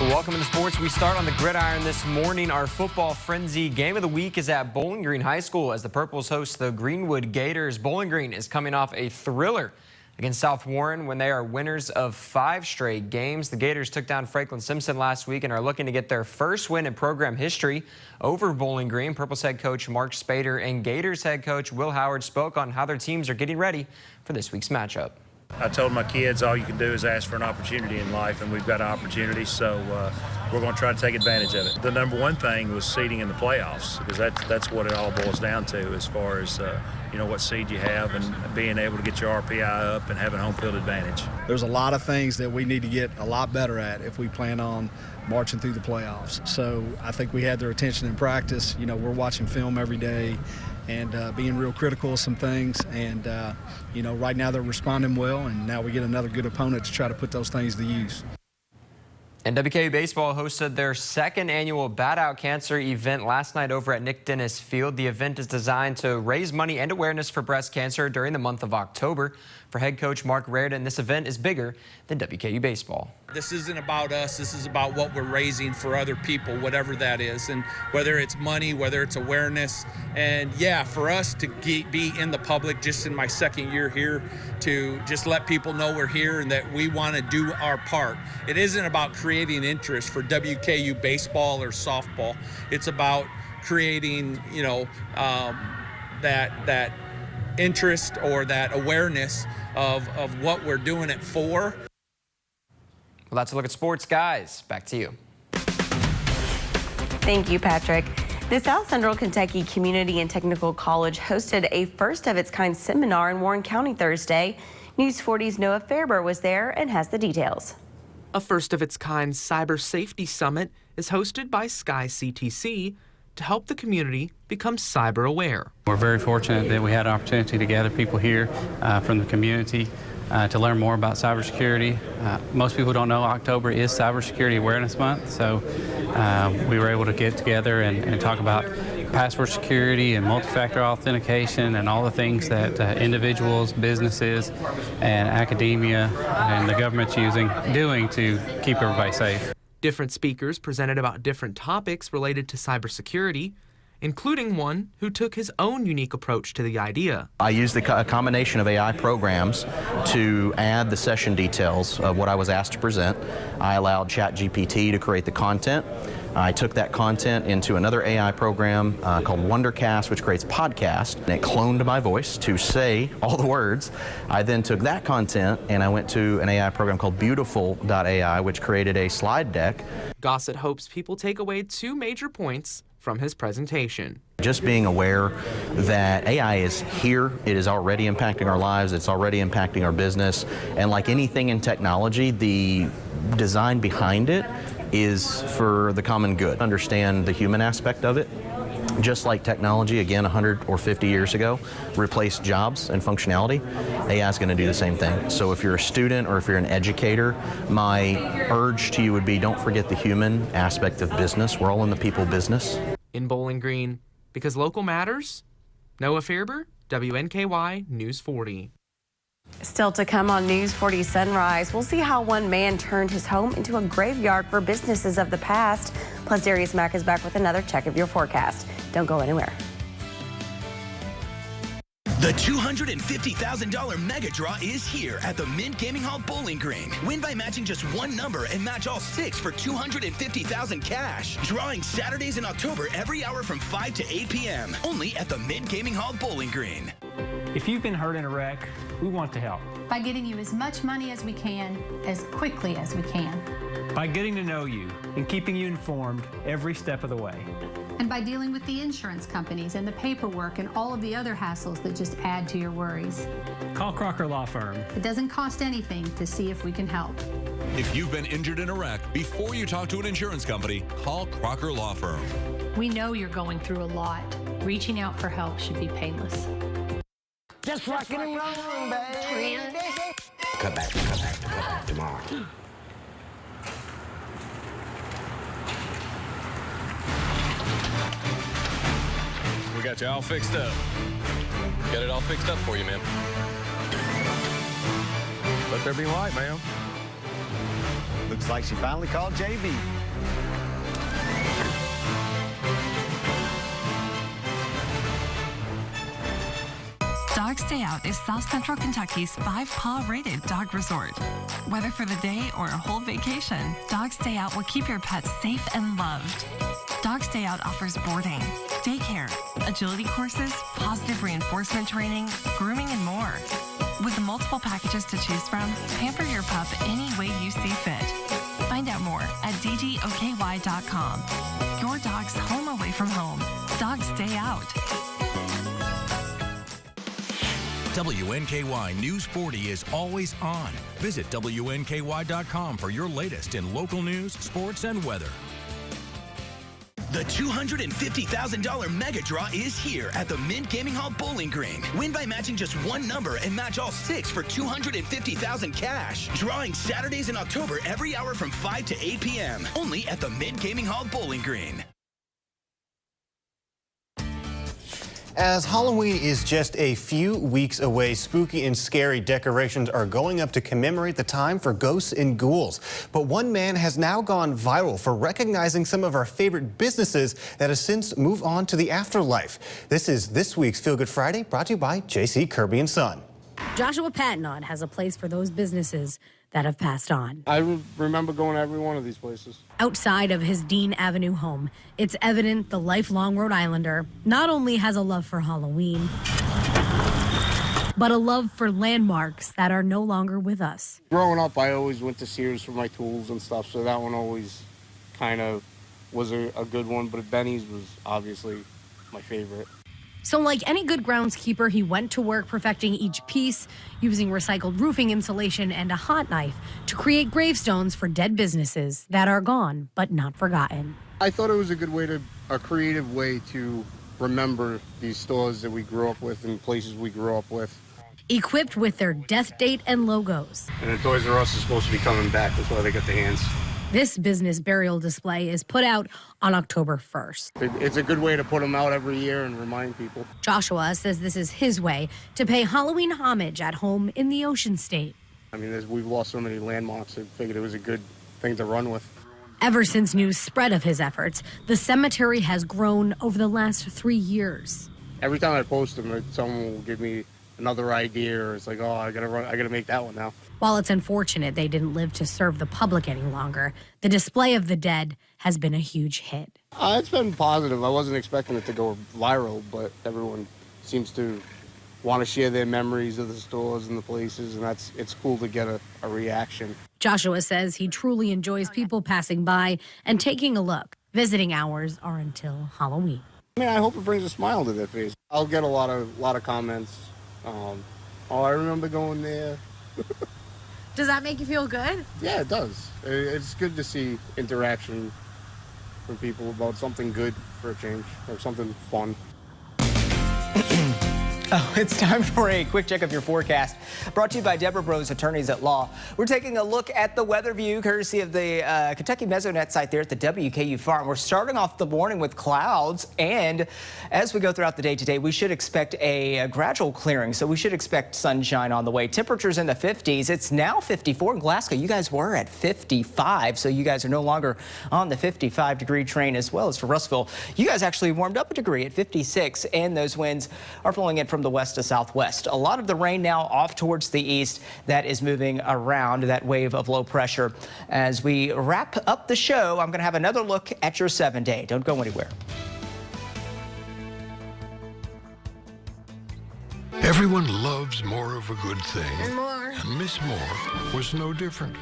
Welcome to sports. We start on the gridiron this morning. Our football frenzy game of the week is at Bowling Green High School as the Purples host the Greenwood Gators. Bowling Green is coming off a thriller against South Warren when they are winners of 5 straight games. The Gators took down Franklin Simpson last week and are looking to get their first win in program history over Bowling Green. Purples head coach Mark Spader and Gators head coach Will Howard spoke on how their teams are getting ready for this week's matchup. I told my kids all you can do is ask for an opportunity in life, and we've got an opportunity, so we're going to try to take advantage of it. The number one thing was seeding in the playoffs, because that's what it all boils down to as far as what seed you have and being able to get your RPI up and having home field advantage. There's a lot of things that we need to get a lot better at if we plan on marching through the playoffs. So I think we had their attention in practice. We're watching film every day and being real critical of some things. And, right now they're responding well, and now we get another good opponent to try to put those things to use. And WKU Baseball hosted their second annual Bat Out Cancer event last night over at Nick Dennis Field. The event is designed to raise money and awareness for breast cancer during the month of October. For head coach Mark Raridan, this event is bigger than WKU Baseball. This isn't about us. This is about what we're raising for other people, whatever that is. And whether it's money, whether it's awareness. And yeah, for us to be in the public just in my second year here, to just let people know we're here and that we want to do our part. It isn't about creating interest for WKU baseball or softball. It's about creating, that interest or that awareness of what we're doing it for. Well, that's a look at sports, guys. Back to you. Thank you, Patrick. The South Central Kentucky Community and Technical College hosted a first-of-its-kind seminar in Warren County Thursday. News 40's Noah Fairber was there and has the details. A first-of-its-kind cyber safety summit is hosted by Sky CTC to help the community become cyber aware. We're very fortunate that we had an opportunity to gather people here from the community to learn more about cybersecurity. Most people don't know October is Cybersecurity Awareness Month, so we were able to get together and talk about password security and multi-factor authentication and all the things that individuals, businesses, and academia and the government's doing to keep everybody safe. Different speakers presented about different topics related to cybersecurity, including one who took his own unique approach to the idea. I used a combination of AI programs to add the session details of what I was asked to present. I allowed ChatGPT to create the content. I took that content into another AI program called WonderCast, which creates podcasts, and it cloned my voice to say all the words. I then took that content and I went to an AI program called Beautiful.ai, which created a slide deck. Gossett hopes people take away 2 major points from his presentation. Just being aware that AI is here, it is already impacting our lives, it's already impacting our business, and like anything in technology, the design behind it is for the common good. Understand the human aspect of it. Just like technology, again, 100 or 50 years ago, replaced jobs and functionality, AI is going to do the same thing. So if you're a student or if you're an educator, my urge to you would be don't forget the human aspect of business. We're all in the people business. In Bowling Green, because local matters, Noah Fairber, WNKY News 40. Still to come on News 40 Sunrise, we'll see how one man turned his home into a graveyard for businesses of the past. Plus, Darius Mack is back with another check of your forecast. Don't go anywhere. The $250,000 Mega Draw is here at the Mint Gaming Hall Bowling Green. Win by matching just one number and match all 6 for $250,000 cash. Drawing Saturdays in October every hour from 5 to 8 p.m. Only at the Mint Gaming Hall Bowling Green. If you've been hurt in a wreck, we want to help. By getting you as much money as we can, as quickly as we can. By getting to know you and keeping you informed every step of the way. And by dealing with the insurance companies and the paperwork and all of the other hassles that just add to your worries. Call Crocker Law Firm. It doesn't cost anything to see if we can help. If you've been injured in a wreck, before you talk to an insurance company, call Crocker Law Firm. We know you're going through a lot. Reaching out for help should be painless. Just rockin' and rollin', baby. Cut back tomorrow. We got you all fixed up. Got it all fixed up for you, ma'am. Let there be light, ma'am. Looks like she finally called JB. Dog's Day Out is South Central Kentucky's 5-paw rated dog resort. Whether for the day or a whole vacation, Dog's Day Out will keep your pets safe and loved. Dog's Day Out offers boarding, daycare, agility courses, positive reinforcement training, grooming, and more. With multiple packages to choose from, pamper your pup any way you see fit. Find out more at WNKY.com. Your dog's home away from home. Dog's Day Out. WNKY News 40 is always on. Visit WNKY.com for your latest in local news, sports, and weather. The $250,000 mega draw is here at the Mint Gaming Hall Bowling Green. Win by matching just one number and match all 6 for $250,000 cash. Drawing Saturdays in October every hour from 5 to 8 p.m. Only at the Mint Gaming Hall Bowling Green. As Halloween is just a few weeks away, spooky and scary decorations are going up to commemorate the time for ghosts and ghouls. But one man has now gone viral for recognizing some of our favorite businesses that have since moved on to the afterlife. This is this week's Feel Good Friday, brought to you by J.C. Kirby & Son. Joshua Patnaud has a place for those businesses that have passed on. I remember going to every one of these places. Outside of his Dean Avenue home, it's evident the lifelong Rhode Islander not only has a love for Halloween, but a love for landmarks that are no longer with us. Growing up, I always went to Sears for my tools and stuff, so that one always kind of was a good one, but Benny's was obviously my favorite. So like any good groundskeeper, he went to work perfecting each piece, using recycled roofing insulation and a hot knife to create gravestones for dead businesses that are gone but not forgotten. I thought it was a creative way to remember these stores that we grew up with and places we grew up with. Equipped with their death date and logos. And the Toys R Us is supposed to be coming back, that's why they got the hands. This business burial display is put out on October 1st. It's a good way to put them out every year and remind people. Joshua says this is his way to pay Halloween homage at home in the Ocean State. I mean, we've lost so many landmarks, I figured it was a good thing to run with. Ever since news spread of his efforts, the cemetery has grown over the last 3 years. Every time I post them, someone will give me another idea, or it's like, oh, I gotta make that one now. While it's unfortunate they didn't live to serve the public any longer, the display of the dead has been a huge hit. It's been positive. I wasn't expecting it to go viral, but everyone seems to want to share their memories of the stores and the places, and it's cool to get a reaction. Joshua says he truly enjoys people passing by and taking a look. Visiting hours are until Halloween. I mean, I hope it brings a smile to their face. I'll get a lot of comments. Oh, I remember going there. Does that make you feel good? Yeah, it does. It's good to see interaction from people about something good for a change, or something fun. Oh, it's time for a quick check of your forecast. Brought to you by Deborah Bros Attorneys at Law. We're taking a look at the weather view, courtesy of the Kentucky Mesonet site there at the WKU farm. We're starting off the morning with clouds, and as we go throughout the day today, we should expect a gradual clearing, so we should expect sunshine on the way. Temperatures in the 50s. It's now 54 in Glasgow. You guys were at 55, so you guys are no longer on the 55-degree train, as well as for Russellville. You guys actually warmed up a degree at 56, and those winds are flowing in from the west to southwest. A lot of the rain now off towards the east. That is moving around that wave of low pressure. As we wrap up the show, I'm going to have another look at your 7-day. Don't go anywhere. Everyone loves more of a good thing. And more. And Miss Moore was no different.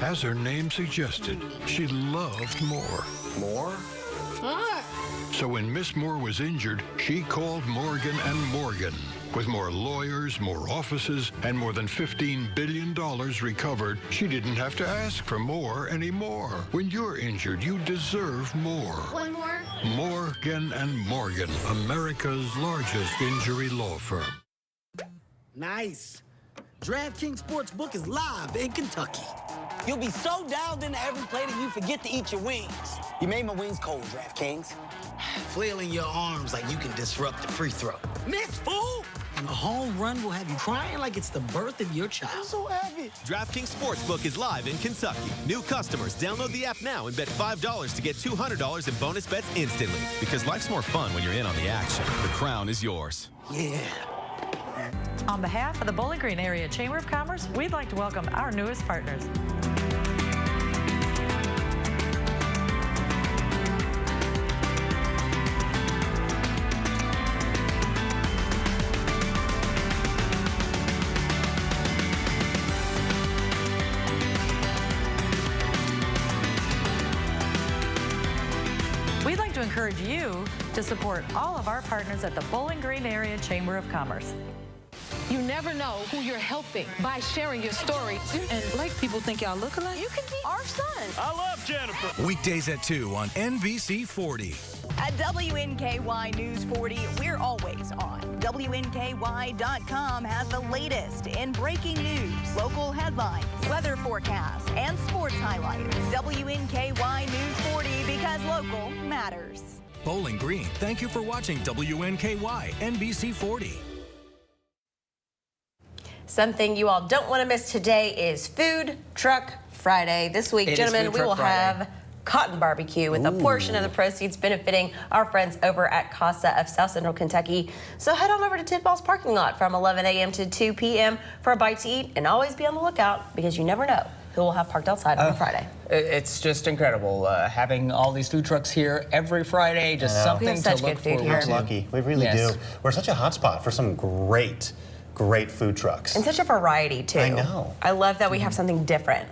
As her name suggested, she loved more. More? More. So when Miss Moore was injured, she called Morgan & Morgan. With more lawyers, more offices, and more than $15 billion recovered, she didn't have to ask for more anymore. When you're injured, you deserve more. One more? Morgan & Morgan, America's largest injury law firm. Nice. DraftKings Sportsbook is live in Kentucky. You'll be so dialed into every play that you forget to eat your wings. You made my wings cold, DraftKings. Flailing your arms like you can disrupt the free throw. Miss, fool! And a home run will have you crying like it's the birth of your child. I'm so happy. DraftKings Sportsbook is live in Kentucky. New customers, download the app now and bet $5 to get $200 in bonus bets instantly. Because life's more fun when you're in on the action. The crown is yours. Yeah. On behalf of the Bowling Green Area Chamber of Commerce, we'd like to welcome our newest partners. We'd like to encourage you to support all of our partners at the Bowling Green Area Chamber of Commerce. You never know who you're helping by sharing your story. And black people think y'all look alike. You can be our son. I love Jennifer. Weekdays at 2 on NBC 40. At WNKY News 40, we're always on. WNKY.com has the latest in breaking news, local headlines, weather forecasts, and sports highlights. WNKY News 40, because local matters. Bowling Green, thank you for watching WNKY NBC 40. Something you all don't want to miss today is Food Truck Friday. This week, gentlemen, we will have cotton barbecue with a portion of the proceeds benefiting our friends over at Casa of South Central Kentucky. So head on over to Tidball's parking lot from 11 a.m. to 2 p.m. for a bite to eat, and always be on the lookout because you never know who will have parked outside on a Friday. It's just incredible having all these food trucks here every Friday. Just something to look forward We're to. lucky. We really do. We're such a hot spot for some great food trucks. And such a variety, too. I know. I love that we have something different.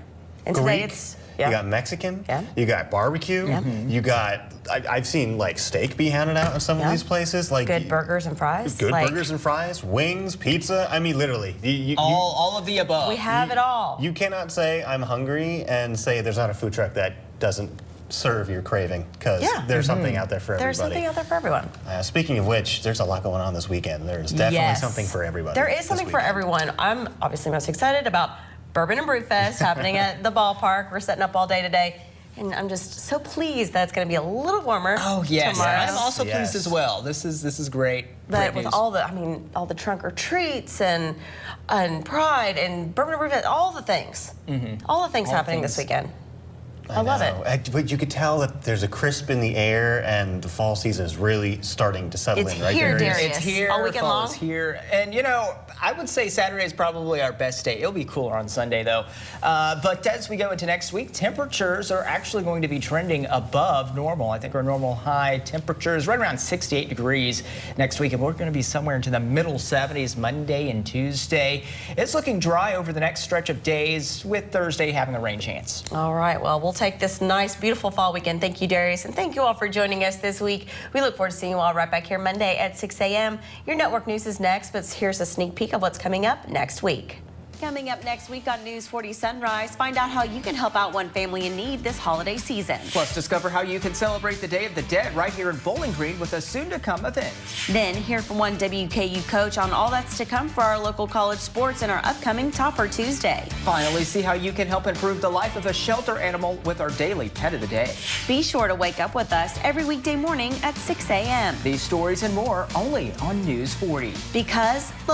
And today it's... You got Mexican, you got barbecue, you got, I've seen like steak be handed out in some of these places. Like good burgers and fries. Good burgers and fries, wings, pizza. I mean, literally. All of the above. We have it all. You cannot say I'm hungry and say there's not a food truck that doesn't serve your craving, because there's something out there for everybody. There's something out there for everyone. Speaking of which, there's a lot going on this weekend. There's definitely something for everybody. There is something for everyone. I'm obviously most excited about Bourbon and Brew Fest happening at the ballpark. We're setting up all day today. And I'm just so pleased that it's going to be a little warmer tomorrow. I'm also pleased as well. This is great. But with all the, all the trunk or treats and Pride and Bourbon and Brew Fest, all the things. All the things happening this weekend. I love it. But you could tell that there's a crisp in the air, and the fall season is really starting to settle in, right? It's here. All weekend long. It's here. And, you know, I would say Saturday is probably our best day. It'll be cooler on Sunday, though. But as we go into next week, temperatures are actually going to be trending above normal. I think our normal high temperature is right around 68 degrees next week, and we're going to be somewhere into the middle 70s Monday and Tuesday. It's looking dry over the next stretch of days, with Thursday having a rain chance. All right. Well, we'll take this nice, beautiful fall weekend. Thank you, Darius, and thank you all for joining us this week. We look forward to seeing you all right back here Monday at 6 a.m. Your network news is next, but here's a sneak peek of what's coming up next week. Coming up next week on News 40 Sunrise, find out how you can help out one family in need this holiday season. Plus, discover how you can celebrate the Day of the Dead right here in Bowling Green with a soon-to-come event. Then hear from one WKU coach on all that's to come for our local college sports in our upcoming Topper Tuesday. Finally, see how you can help improve the life of a shelter animal with our daily Pet of the Day. Be sure to wake up with us every weekday morning at 6 a.m. These stories and more only on News 40. Because